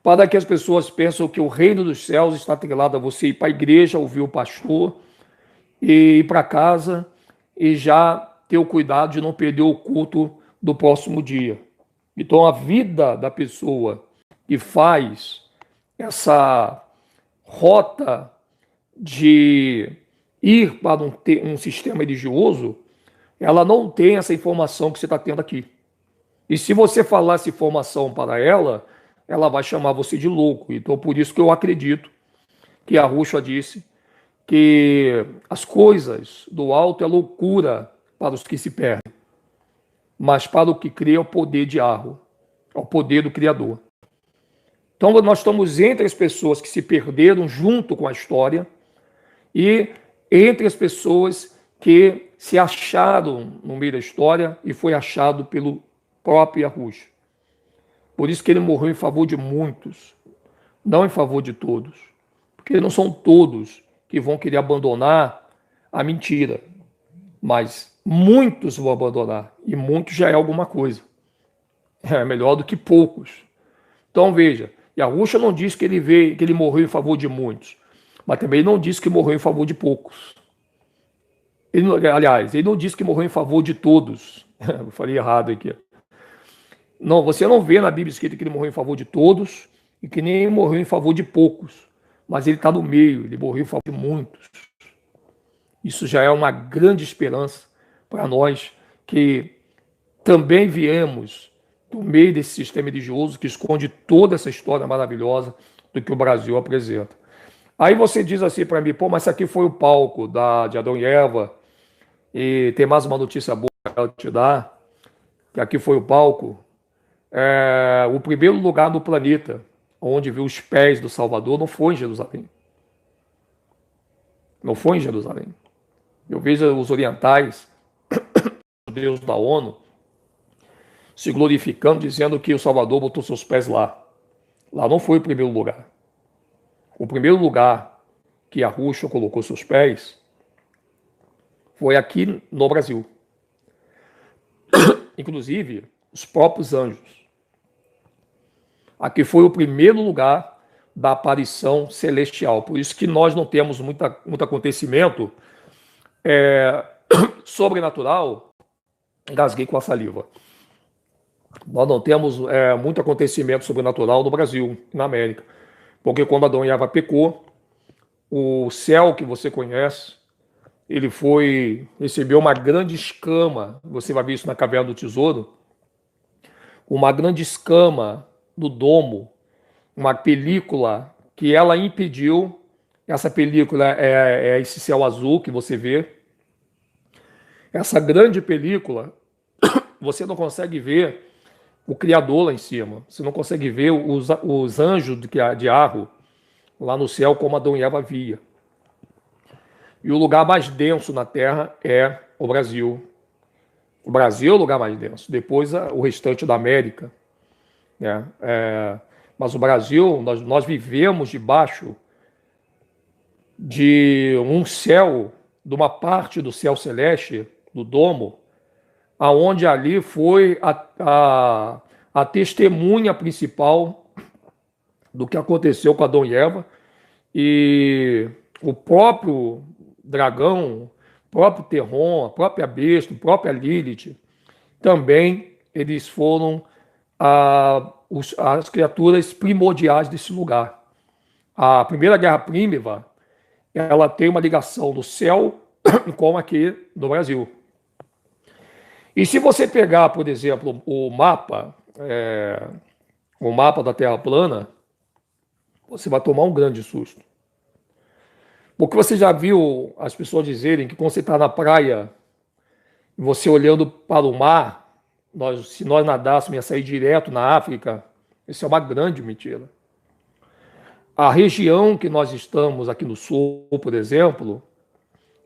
para que as pessoas pensem que o reino dos céus está atrelado a você ir para a igreja, ouvir o pastor, e ir para casa e já ter o cuidado de não perder o culto do próximo dia. Então, a vida da pessoa que faz essa rota de ir para um sistema religioso, ela não tem essa informação que você está tendo aqui. E se você falar essa informação para ela, ela vai chamar você de louco. Então, por isso que eu acredito que a Ruxa disse que as coisas do alto é loucura para os que se perdem, mas para o que crê é o poder de Arro, é o poder do Criador. Então nós estamos entre as pessoas que se perderam junto com a história e entre as pessoas que se acharam no meio da história e foi achado pelo próprio Arrucho. Por isso que ele morreu em favor de muitos, não em favor de todos, porque não são todos que vão querer abandonar a mentira, mas muitos vão abandonar, e muitos já é alguma coisa. É melhor do que poucos. Então veja, Yahusha não diz que ele morreu em favor de muitos, mas também não diz que morreu em favor de poucos. Aliás, ele não diz que morreu em favor de todos. Eu falei errado aqui. Não, você não vê na Bíblia escrito que ele morreu em favor de todos e que nem morreu em favor de poucos. Mas ele está no meio, ele morreu em favor de muitos. Isso já é uma grande esperança para nós que também viemos do meio desse sistema religioso que esconde toda essa história maravilhosa do que o Brasil apresenta. Aí você diz assim para mim, pô, mas isso aqui foi o palco de Adão e Eva, e tem mais uma notícia boa para eu te dar, que aqui foi o palco, o primeiro lugar no planeta onde viu os pés do Salvador não foi em Jerusalém. Não foi em Jerusalém. Eu vejo os orientais, os deuses da ONU, se glorificando, dizendo que o Salvador botou seus pés lá. Lá não foi o primeiro lugar. O primeiro lugar que a Rússia colocou seus pés foi aqui no Brasil. Inclusive, os próprios anjos. Aqui foi o primeiro lugar da aparição celestial. Por isso que nós não temos muito acontecimento sobrenatural. Engasguei com a saliva. Nós não temos muito acontecimento sobrenatural no Brasil, na América. Porque quando Adão e Eva pecou, o céu que você conhece, ele recebeu uma grande escama. Você vai ver isso na Caverna do Tesouro. Uma grande escama no domo, uma película que ela impediu. Essa película é esse céu azul que você vê. Essa grande película, você não consegue ver o Criador lá em cima. Você não consegue ver os anjos de Arro lá no céu como Adão e Eva via. E o lugar mais denso na Terra é o Brasil. O Brasil é o lugar mais denso. Depois o restante da América. Né? Mas o Brasil, nós vivemos debaixo de um céu, de uma parte do céu celeste, do domo, aonde ali foi a testemunha principal do que aconteceu com Adão e Eva. E o próprio dragão, o próprio Terron, a própria besta, a própria Lilith, também eles foram as criaturas primordiais desse lugar. A Primeira Guerra Prímiva, ela tem uma ligação do céu com aqui no Brasil. E se você pegar, por exemplo, o mapa da Terra plana, você vai tomar um grande susto. Porque você já viu as pessoas dizerem que quando você está na praia, você olhando para o mar, se nós nadássemos, ia sair direto na África. Isso é uma grande mentira. A região que nós estamos aqui no sul, por exemplo,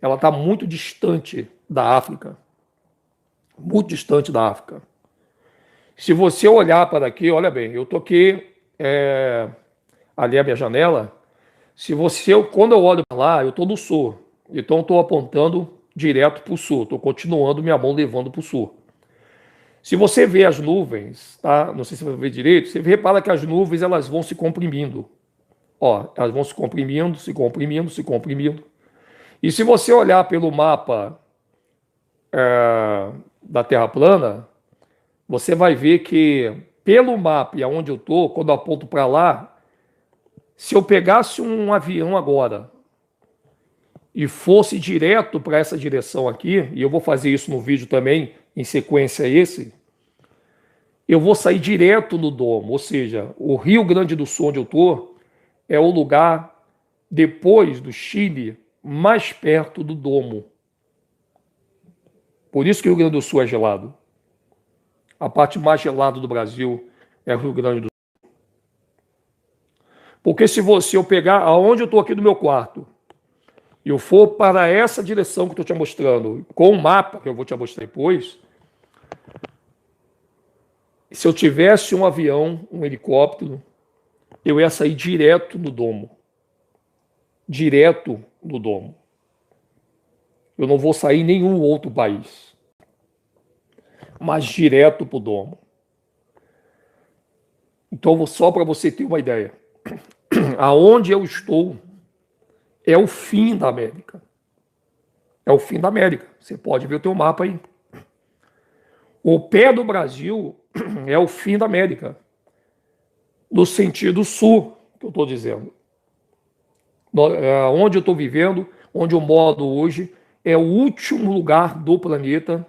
ela está muito distante da África. Muito distante da África. Se você olhar para aqui, olha bem, eu estou aqui, ali é a minha janela. Quando eu olho para lá, eu estou no sul. Então eu estou apontando direto para o sul. Estou continuando minha mão levando para o sul. Se você vê as nuvens, tá? Não sei se você vai ver direito, você repara que as nuvens elas vão se comprimindo. Ó, elas vão se comprimindo, se comprimindo, se comprimindo. E se você olhar pelo mapa da Terra plana, você vai ver que pelo mapa e aonde eu estou, quando eu aponto para lá, se eu pegasse um avião agora e fosse direto para essa direção aqui, e eu vou fazer isso no vídeo também, em sequência a esse, eu vou sair direto no domo, ou seja, o Rio Grande do Sul, onde eu estou, é o lugar, depois do Chile, mais perto do domo. Por isso que o Rio Grande do Sul é gelado. A parte mais gelada do Brasil é o Rio Grande do Sul. Porque se eu pegar aonde eu estou aqui no meu quarto, e eu for para essa direção que eu estou te mostrando, com o mapa que eu vou te mostrar depois, se eu tivesse um avião, um helicóptero, eu ia sair direto no domo. Direto no domo. Eu não vou sair em nenhum outro país, mas direto para o domo. Então, só para você ter uma ideia, aonde eu estou é o fim da América. É o fim da América. Você pode ver o teu mapa aí. O pé do Brasil é o fim da América. No sentido sul, que eu estou dizendo. Onde eu estou vivendo, onde eu moro hoje, é o último lugar do planeta,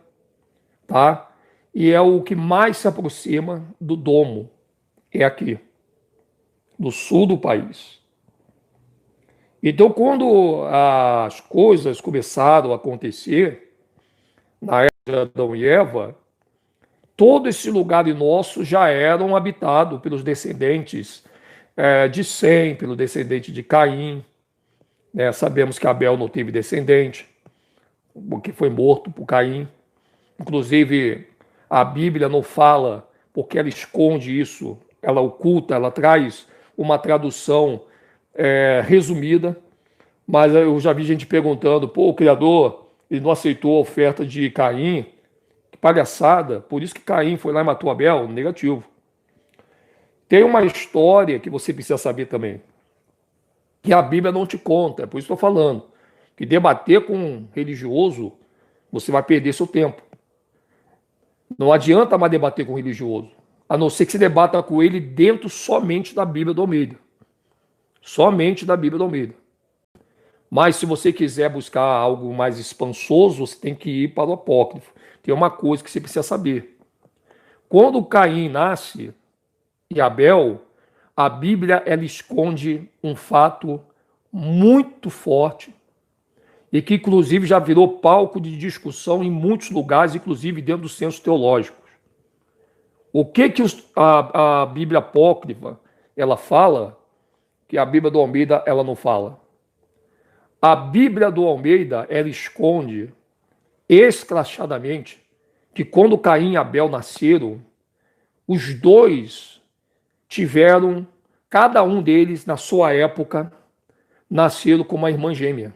tá? E é o que mais se aproxima do domo. É aqui, no sul do país. Então, quando as coisas começaram a acontecer, na era de Adão e Eva, todo esse lugar nosso já eram habitado pelos descendentes de Sem, pelo descendente de Caim. Né? Sabemos que Abel não teve descendente, porque foi morto por Caim. Inclusive, a Bíblia não fala, porque ela esconde isso ela oculta, ela traz uma tradução resumida, mas eu já vi gente perguntando, pô, o Criador, ele não aceitou a oferta de Caim, que palhaçada, por isso que Caim foi lá e matou Abel? Negativo. Tem uma história que você precisa saber também, que a Bíblia não te conta, é por isso que estou falando, que debater com um religioso, você vai perder seu tempo. Não adianta mais debater com um religioso, a não ser que você debata com ele dentro somente da Bíblia do Almeida. Somente da Bíblia do Almeida. Mas se você quiser buscar algo mais expansoso, você tem que ir para o apócrifo. Tem uma coisa que você precisa saber. Quando Caim nasce e Abel, a Bíblia ela esconde um fato muito forte e que inclusive já virou palco de discussão em muitos lugares, inclusive dentro dos centros teológicos. O que a Bíblia apócrifa ela fala que a Bíblia do Almeida ela não fala? A Bíblia do Almeida, ela esconde escrachadamente que quando Caim e Abel nasceram, os dois tiveram, cada um deles, na sua época, nasceram com uma irmã gêmea.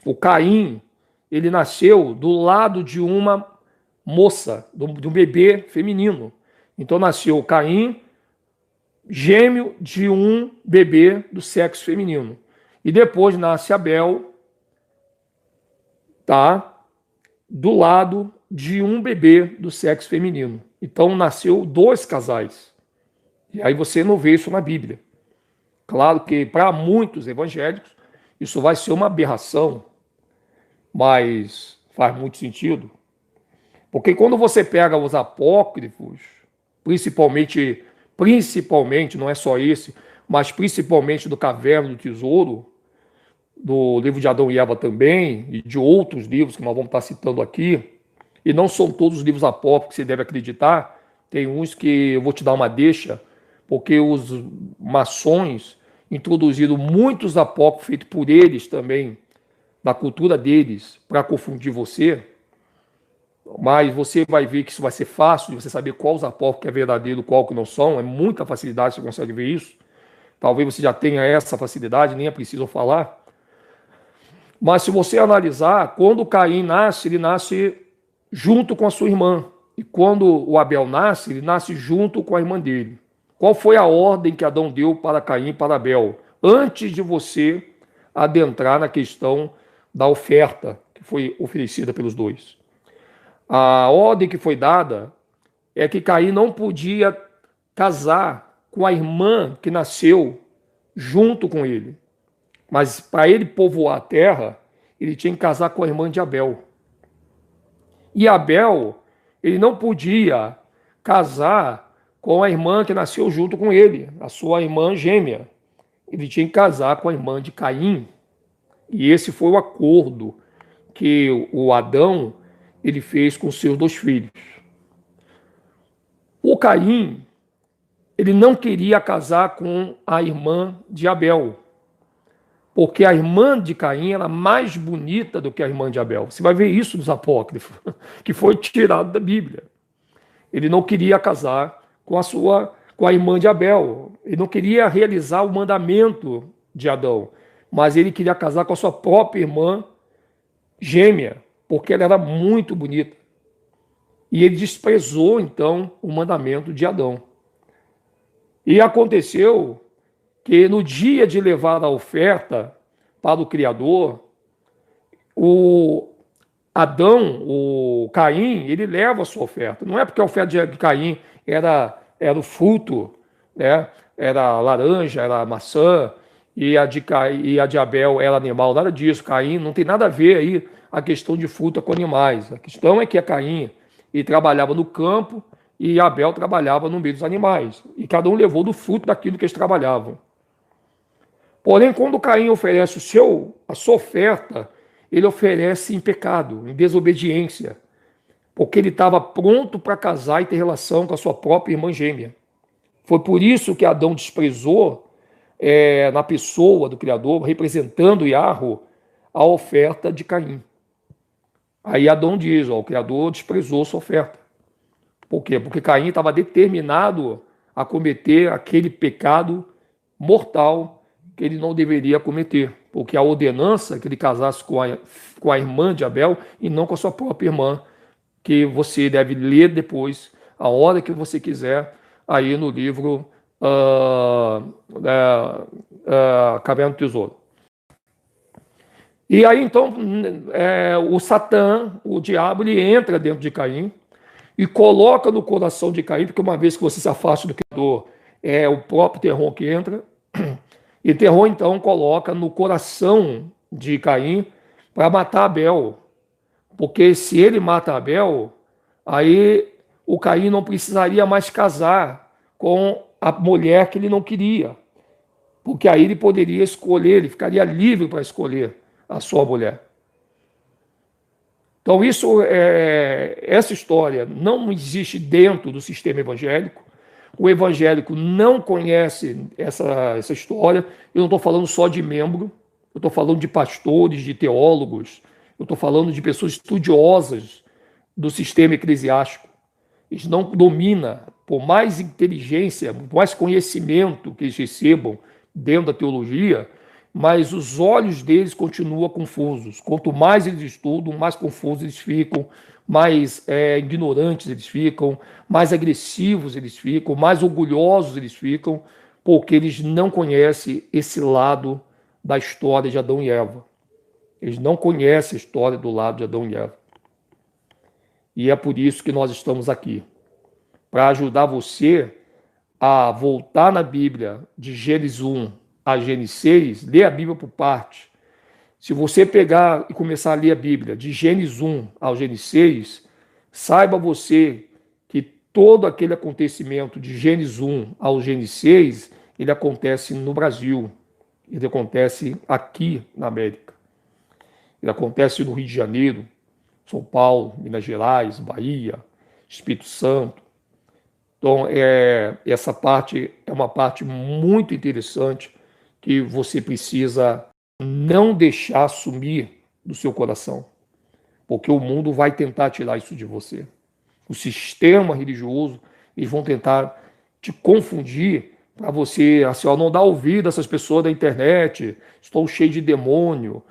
O Caim, ele nasceu do lado de uma moça, de um bebê feminino. Então nasceu Caim, gêmeo de um bebê do sexo feminino. E depois nasce Abel, tá? Do lado de um bebê do sexo feminino. Então nasceu dois casais. E aí você não vê isso na Bíblia. Claro que para muitos evangélicos isso vai ser uma aberração, mas faz muito sentido. Porque quando você pega os apócrifos, principalmente, não é só esse, mas principalmente do Caverna do Tesouro, do livro de Adão e Eva também, e de outros livros que nós vamos estar citando aqui, e não são todos os livros apócrifos que você deve acreditar, tem uns que eu vou te dar uma deixa, porque os maçons introduziram muitos apócrifos feitos por eles também, na cultura deles, para confundir você, mas você vai ver que isso vai ser fácil de você saber qual os apócrifos que é verdadeiro, qual que não são, é muita facilidade você consegue ver isso, talvez você já tenha essa facilidade, nem é preciso falar. Mas se você analisar, quando Caim nasce, ele nasce junto com a sua irmã. E quando o Abel nasce, ele nasce junto com a irmã dele. Qual foi a ordem que Adão deu para Caim e para Abel? Antes de você adentrar na questão da oferta que foi oferecida pelos dois. A ordem que foi dada é que Caim não podia casar com a irmã que nasceu junto com ele. Mas para ele povoar a terra, ele tinha que casar com a irmã de Abel. E Abel, ele não podia casar com a irmã que nasceu junto com ele, a sua irmã gêmea. Ele tinha que casar com a irmã de Caim. E esse foi o acordo que o Adão ele fez com seus dois filhos. O Caim, ele não queria casar com a irmã de Abel, porque a irmã de Caim era mais bonita do que a irmã de Abel. Você vai ver isso nos apócrifos, que foi tirado da Bíblia. Ele não queria casar com a irmã de Abel. Ele não queria realizar o mandamento de Adão, mas ele queria casar com a sua própria irmã gêmea, porque ela era muito bonita. E ele desprezou, então, o mandamento de Adão. E aconteceu que no dia de levar a oferta para o Criador, o Adão, o Caim, ele leva a sua oferta. Não é porque a oferta de Caim era o fruto, né? Era laranja, era maçã, e a de Abel era animal, nada disso. Caim não tem nada a ver aí a questão de fruta com animais. A questão é que a Caim ele trabalhava no campo e Abel trabalhava no meio dos animais. E cada um levou do fruto daquilo que eles trabalhavam. Porém, quando Caim oferece a sua oferta, ele oferece em pecado, em desobediência, porque ele estava pronto para casar e ter relação com a sua própria irmã gêmea. Foi por isso que Adão desprezou, na pessoa do Criador, representando Yahweh, a oferta de Caim. Aí Adão diz, o Criador desprezou sua oferta. Por quê? Porque Caim estava determinado a cometer aquele pecado mortal que ele não deveria cometer, porque a ordenança é que ele casasse com a irmã de Abel e não com a sua própria irmã, que você deve ler depois, a hora que você quiser, aí no livro Caverna do Tesouro. E aí então o Satã, o diabo, ele entra dentro de Caim e coloca no coração de Caim, porque uma vez que você se afasta do Criador, é o próprio terror que entra, e terror então coloca no coração de Caim para matar Abel, porque se ele mata Abel, aí o Caim não precisaria mais casar com a mulher que ele não queria, porque aí ele poderia escolher, ele ficaria livre para escolher a sua mulher. Então essa história não existe dentro do sistema evangélico. O evangélico não conhece essa história. Eu não estou falando só de membro, eu estou falando de pastores, de teólogos, eu estou falando de pessoas estudiosas do sistema eclesiástico. Eles não dominam, por mais inteligência, por mais conhecimento que eles recebam dentro da teologia, mas os olhos deles continuam confusos. Quanto mais eles estudam, mais confusos eles ficam, mais ignorantes eles ficam, mais agressivos eles ficam, mais orgulhosos eles ficam, porque eles não conhecem esse lado da história de Adão e Eva. Eles não conhecem a história do lado de Adão e Eva. E é por isso que nós estamos aqui, para ajudar você a voltar na Bíblia de Gênesis 1 a Gênesis 6, ler a Bíblia por parte. Se você pegar e começar a ler a Bíblia de Gênesis 1 ao Gênesis 6, saiba você que todo aquele acontecimento de Gênesis 1 ao Gênesis 6, ele acontece no Brasil, ele acontece aqui na América. Ele acontece no Rio de Janeiro, São Paulo, Minas Gerais, Bahia, Espírito Santo. Então, essa parte é uma parte muito interessante que você precisa não deixar sumir do seu coração, porque o mundo vai tentar tirar isso de você. O sistema religioso, eles vão tentar te confundir para você, assim, ó, não dar ouvido a essas pessoas da internet, estou cheio de demônio,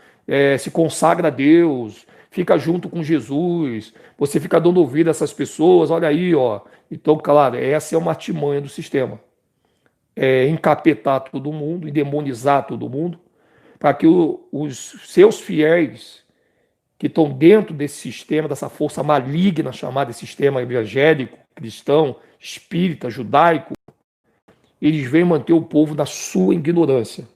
se consagra a Deus, fica junto com Jesus, você fica dando ouvido a essas pessoas, olha aí, ó. Então, claro, essa é uma artimanha do sistema. Encapetar todo mundo e demonizar todo mundo, para que os seus fiéis que estão dentro desse sistema, dessa força maligna chamada sistema evangélico, cristão, espírita, judaico, eles vêm manter o povo na sua ignorância.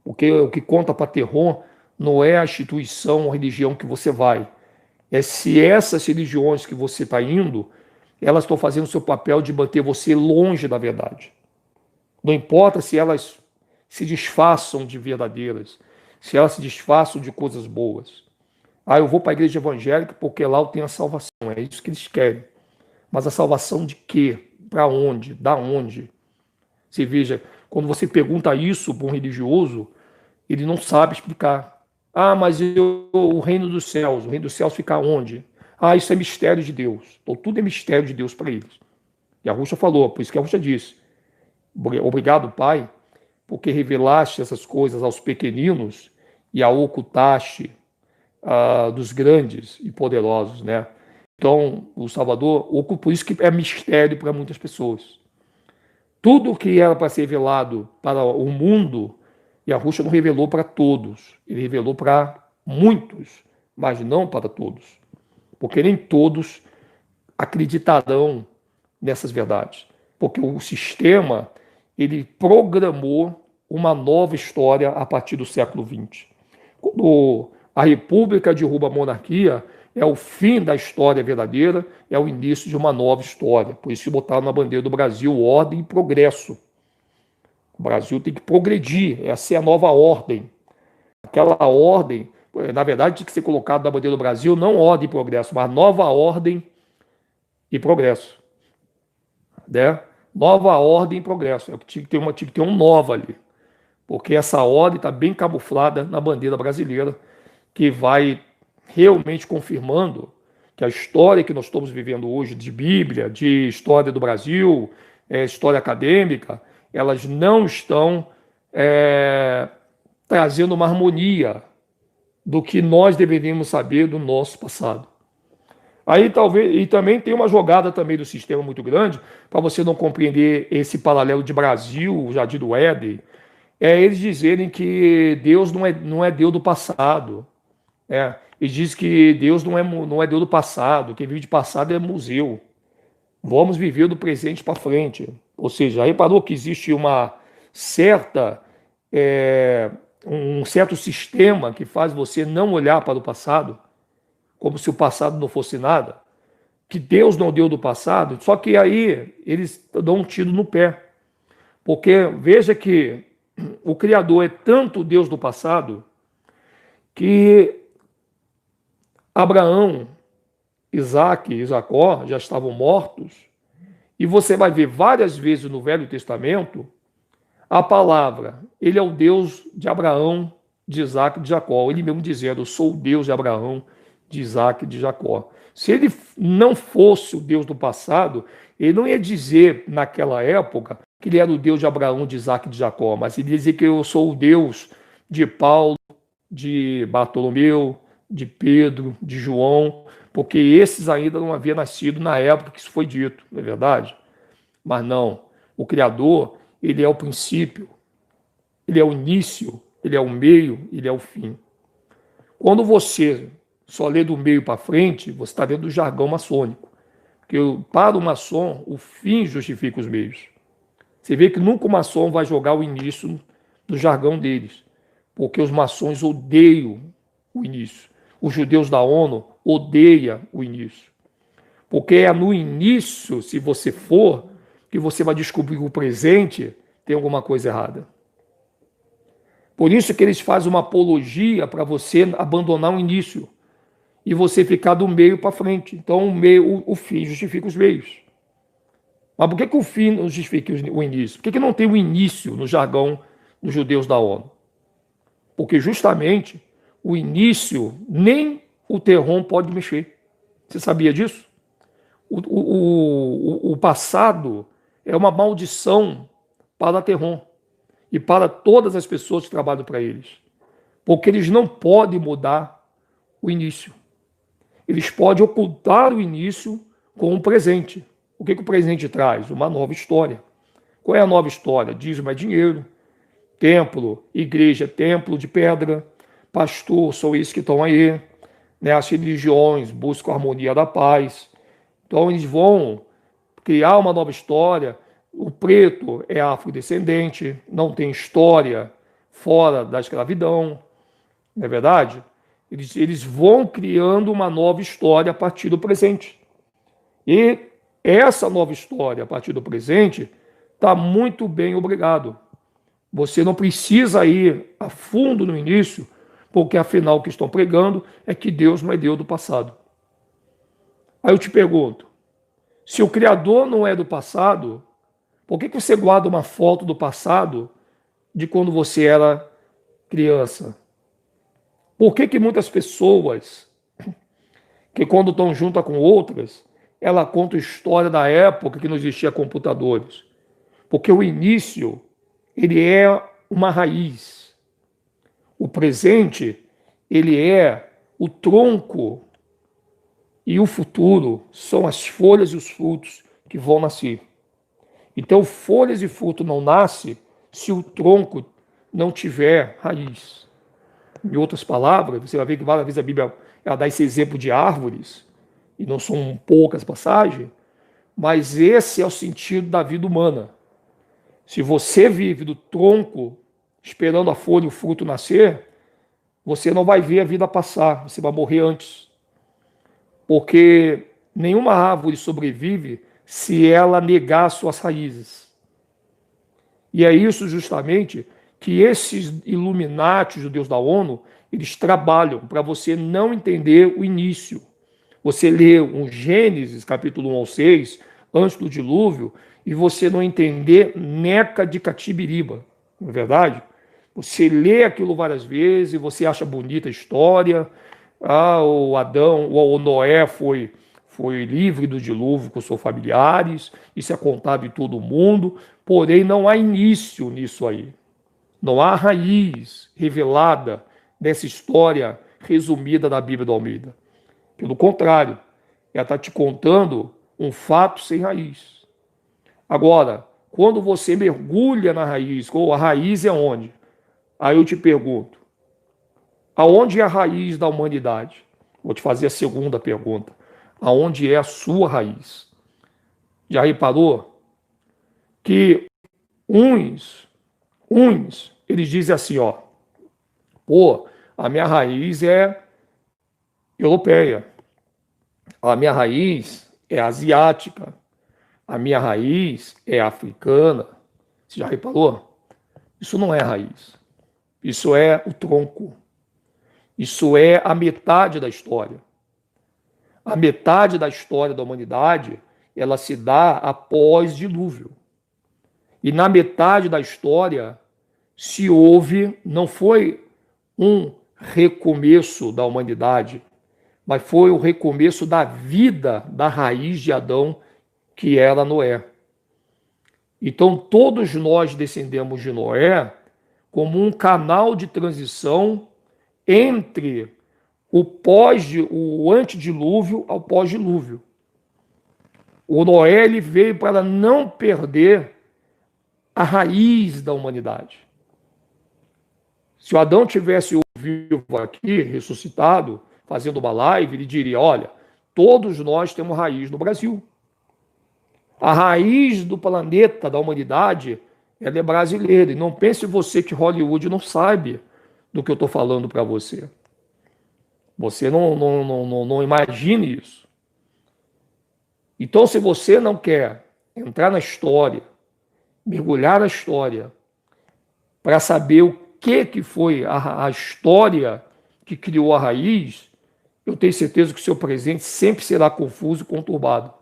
Porque o que conta para terror não é a instituição ou a religião que você vai, é se essas religiões que você está indo, elas estão fazendo o seu papel de manter você longe da verdade. Não importa se elas se disfarçam de verdadeiras, se elas se disfarçam de coisas boas. Eu vou para a igreja evangélica porque lá eu tenho a salvação. É isso que eles querem. Mas a salvação de quê? Para onde? Da onde? Você veja, quando você pergunta isso para um religioso, ele não sabe explicar. Mas o reino dos céus fica onde? Isso é mistério de Deus. Então tudo é mistério de Deus para eles. E a Rússia falou, por isso que a Rússia disse, obrigado, Pai, porque revelaste essas coisas aos pequeninos e a ocultaste dos grandes e poderosos, né? Então, o Salvador, por isso que é mistério para muitas pessoas. Tudo que era para ser revelado para o mundo, e a Rússia não revelou para todos, ele revelou para muitos, mas não para todos, porque nem todos acreditarão nessas verdades, porque o sistema, ele programou uma nova história a partir do século XX. Quando a República derruba a monarquia, é o fim da história verdadeira, é o início de uma nova história. Por isso que botaram na bandeira do Brasil ordem e progresso. O Brasil tem que progredir, essa é a nova ordem. Aquela ordem, na verdade, tinha que ser colocado na bandeira do Brasil, não ordem e progresso, mas nova ordem e progresso. Né? Nova ordem e progresso. Tinha que ter um nova ali. Porque essa ordem está bem camuflada na bandeira brasileira, que vai realmente confirmando que a história que nós estamos vivendo hoje, de Bíblia, de história do Brasil, história acadêmica, elas não estão trazendo uma harmonia do que nós deveríamos saber do nosso passado. Aí talvez, e também tem uma jogada também do sistema muito grande, para você não compreender esse paralelo de Brasil, Jardim do Éden, eles dizerem que Deus não é Deus do passado. Eles dizem que Deus não é Deus do passado, quem vive de passado é museu. Vamos viver do presente para frente. Ou seja, reparou que existe uma certa, um certo sistema que faz você não olhar para o passado, como se o passado não fosse nada, que Deus não deu do passado, só que aí eles dão um tiro no pé. Porque veja que o Criador é tanto Deus do passado que Abraão, Isaac e Jacó já estavam mortos, e você vai ver várias vezes no Velho Testamento a palavra, ele é o Deus de Abraão, de Isaac e de Jacó. Ele mesmo dizendo, eu sou o Deus de Abraão, de Isaac e de Jacó. Se ele não fosse o Deus do passado, ele não ia dizer naquela época que ele era o Deus de Abraão, de Isaac e de Jacó, mas ele ia dizer que eu sou o Deus de Paulo, de Bartolomeu, de Pedro, de João, porque esses ainda não haviam nascido na época que isso foi dito, não é verdade? Mas não, o Criador, ele é o princípio, ele é o início, ele é o meio, ele é o fim. Quando você só lê do meio para frente, você está dentro do jargão maçônico. Porque para o maçom, o fim justifica os meios. Você vê que nunca o maçom vai jogar o início no jargão deles, porque os maçons odeiam o início. Os judeus da ONU odeiam o início. Porque é no início, se você for, que você vai descobrir que o presente tem alguma coisa errada. Por isso que eles fazem uma apologia para você abandonar o início e você ficar do meio para frente. Então o fim justifica os meios. Mas por que o fim não justifica o início? Por que não tem o início no jargão dos judeus da ONU? Porque justamente o início nem o Terron pode mexer. Você sabia disso? O passado é uma maldição para a Terron e para todas as pessoas que trabalham para eles. Porque eles não podem mudar o início. Eles podem ocultar o início com o presente. O que o presente traz? Uma nova história. Qual é a nova história? Dízimo é dinheiro, templo, igreja, templo de pedra, pastor, são esses que estão aí, né? As religiões buscam a harmonia da paz. Então eles vão criar uma nova história. O preto é afrodescendente, não tem história fora da escravidão, não é verdade? Eles vão criando uma nova história a partir do presente. E essa nova história a partir do presente está muito bem, obrigado. Você não precisa ir a fundo no início, porque afinal o que estão pregando é que Deus não é Deus do passado. Aí eu te pergunto, se o Criador não é do passado, por que você guarda uma foto do passado de quando você era criança? Por que muitas pessoas, que quando estão juntas com outras, ela conta a história da época que não existia computadores? Porque o início, ele é uma raiz. O presente, ele é o tronco e o futuro são as folhas e os frutos que vão nascer. Então, folhas e fruto não nascem se o tronco não tiver raiz. Em outras palavras, você vai ver que várias vezes a Bíblia ela dá esse exemplo de árvores, e não são poucas passagens, mas esse é o sentido da vida humana. Se você vive do tronco, esperando a folha e o fruto nascer, você não vai ver a vida passar, você vai morrer antes. Porque nenhuma árvore sobrevive se ela negar suas raízes. E é isso justamente que esses Illuminati, judeus da ONU, eles trabalham para você não entender o início. Você lê um Gênesis, capítulo 1 ao 6, antes do dilúvio, e você não entender Neca de Catibiriba, não é verdade? Você lê aquilo várias vezes e você acha bonita a história. O Adão, o Noé foi foi livre do dilúvio com seus familiares, isso é contado em todo mundo, porém não há início nisso aí. Não há raiz revelada nessa história resumida da Bíblia do Almeida. Pelo contrário, ela está te contando um fato sem raiz. Agora, quando você mergulha na raiz, ou a raiz é onde? Aí eu te pergunto, aonde é a raiz da humanidade? Vou te fazer a segunda pergunta. Aonde é a sua raiz? Já reparou que eles dizem assim, ó, pô, a minha raiz é europeia, a minha raiz é asiática, a minha raiz é africana. Você já reparou? Isso não é raiz. Isso é o tronco. Isso é a metade da história. A metade da história da humanidade, ela se dá após dilúvio. E na metade da história se houve, não foi um recomeço da humanidade, mas foi o recomeço da vida da raiz de Adão, que era Noé. Então todos nós descendemos de Noé como um canal de transição entre o antedilúvio ao pós-dilúvio. O Noé ele veio para não perder a raiz da humanidade. Se o Adão tivesse vivo aqui, ressuscitado, fazendo uma live, ele diria, olha, todos nós temos raiz no Brasil. A raiz do planeta, da humanidade, ela é brasileira. E não pense você que Hollywood não sabe do que eu estou falando para você. Você não imagine isso. Então, se você não quer entrar na história, mergulhar na história, para saber o que foi a história que criou a raiz, eu tenho certeza que o seu presente sempre será confuso e conturbado.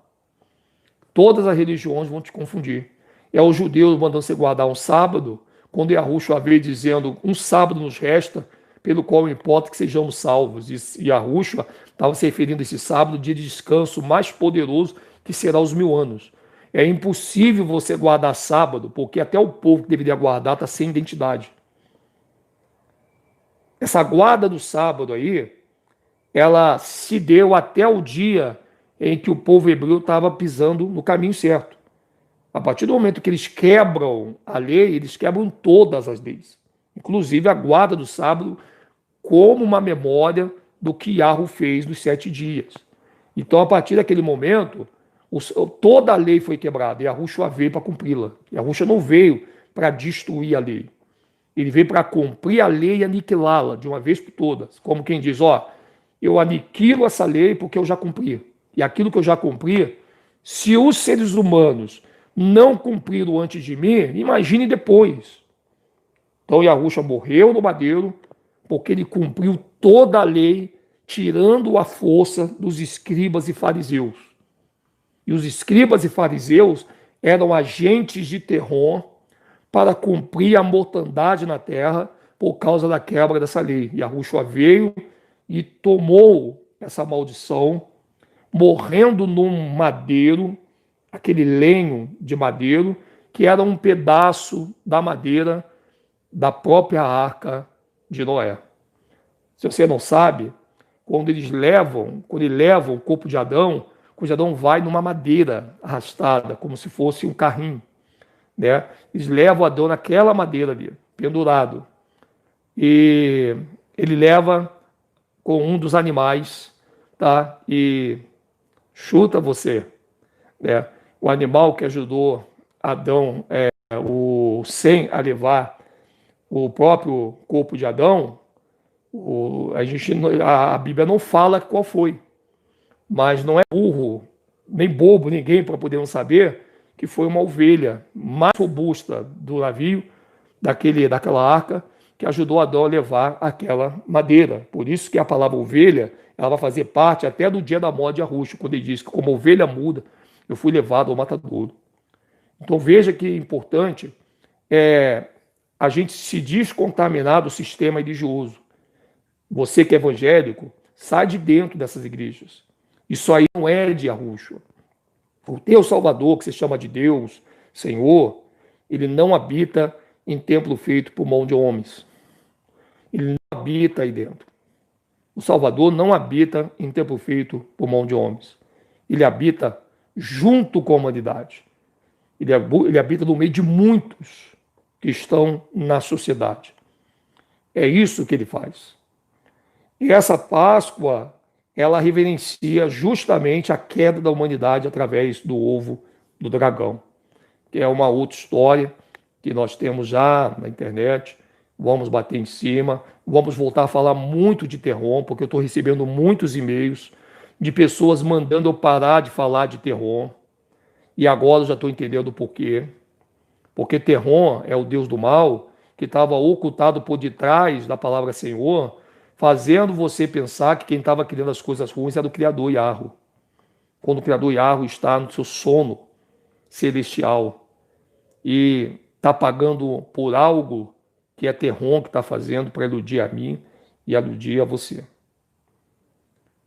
Todas as religiões vão te confundir. É os judeus mandando você guardar um sábado, quando Yahushua veio dizendo, um sábado nos resta, pelo qual importa que sejamos salvos. E Yahushua estava se referindo a esse sábado, dia de descanso mais poderoso, que será os 1000 anos. É impossível você guardar sábado, porque até o povo que deveria guardar está sem identidade. Essa guarda do sábado aí, ela se deu até o dia em que o povo hebreu estava pisando no caminho certo. A partir do momento que eles quebram a lei, eles quebram todas as leis. Inclusive a guarda do sábado como uma memória do que Yahweh fez nos 7 dias. Então, a partir daquele momento, toda a lei foi quebrada e Yahushua veio para cumpri-la. Yahushua não veio para destruir a lei. Ele veio para cumprir a lei e aniquilá-la de uma vez por todas. Como quem diz, ó, eu aniquilo essa lei porque eu já cumpri. E aquilo que eu já cumpri, se os seres humanos não cumpriram antes de mim, imagine depois. Então Yahushua morreu no madeiro porque ele cumpriu toda a lei, tirando a força dos escribas e fariseus. E os escribas e fariseus eram agentes de Terron para cumprir a mortandade na terra por causa da quebra dessa lei. Yahushua veio e tomou essa maldição, morrendo num madeiro, aquele lenho de madeiro, que era um pedaço da madeira da própria arca de Noé. Se você não sabe, quando ele levam o corpo de Adão vai numa madeira arrastada, como se fosse um carrinho, né? Eles levam Adão naquela madeira ali, pendurado. E ele leva com um dos animais, tá? E chuta você, né? O animal que ajudou Adão, o Sem a levar o próprio corpo de Adão, a Bíblia não fala qual foi, mas não é burro, nem bobo, ninguém para poder saber que foi uma ovelha mais robusta do navio, daquela arca, que ajudou Adão a levar aquela madeira. Por isso que a palavra ovelha, ela vai fazer parte até do dia da morte de Yahushua, quando ele diz que como ovelha muda, eu fui levado ao matadouro. Então veja que é importante a gente se descontaminar do sistema religioso. Você que é evangélico, sai de dentro dessas igrejas Isso aí não é de arrucho. O teu Salvador, que se chama de Deus, Senhor, ele não habita em templo feito por mão de homens. Ele não habita aí dentro. O Salvador não habita em templo feito por mão de homens. Ele habita junto com a humanidade. Ele habita no meio de muitos que estão na sociedade. É isso que ele faz. E essa Páscoa, ela reverencia justamente a queda da humanidade através do ovo do dragão, que é uma outra história que nós temos já na internet. Vamos bater em cima, vamos voltar a falar muito de Terron, porque eu estou recebendo muitos e-mails de pessoas mandando eu parar de falar de Terron, e agora eu já estou entendendo o porquê. Porque Terron é o deus do mal que estava ocultado por detrás da palavra Senhor, fazendo você pensar que quem estava criando as coisas ruins era o Criador Yahweh. Quando o Criador Yahweh está no seu sono celestial e está pagando por algo que é Terron que está fazendo para iludir a mim e iludir a você.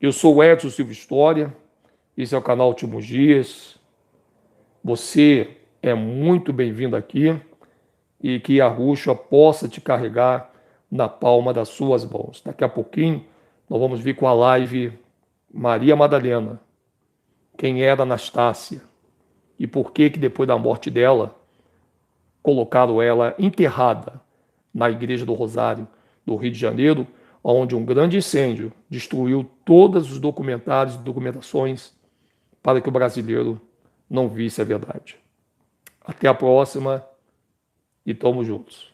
Eu sou o Edson Silva História, esse é o canal Últimos Dias. Você é muito bem-vindo aqui e que a Rússia possa te carregar na palma das suas mãos. Daqui a pouquinho nós vamos vir com a live Maria Madalena, quem era Anastácia e por que depois da morte dela colocaram ela enterrada na Igreja do Rosário do Rio de Janeiro, onde um grande incêndio destruiu todos os documentários e documentações para que o brasileiro não visse a verdade. Até a próxima e tamo juntos.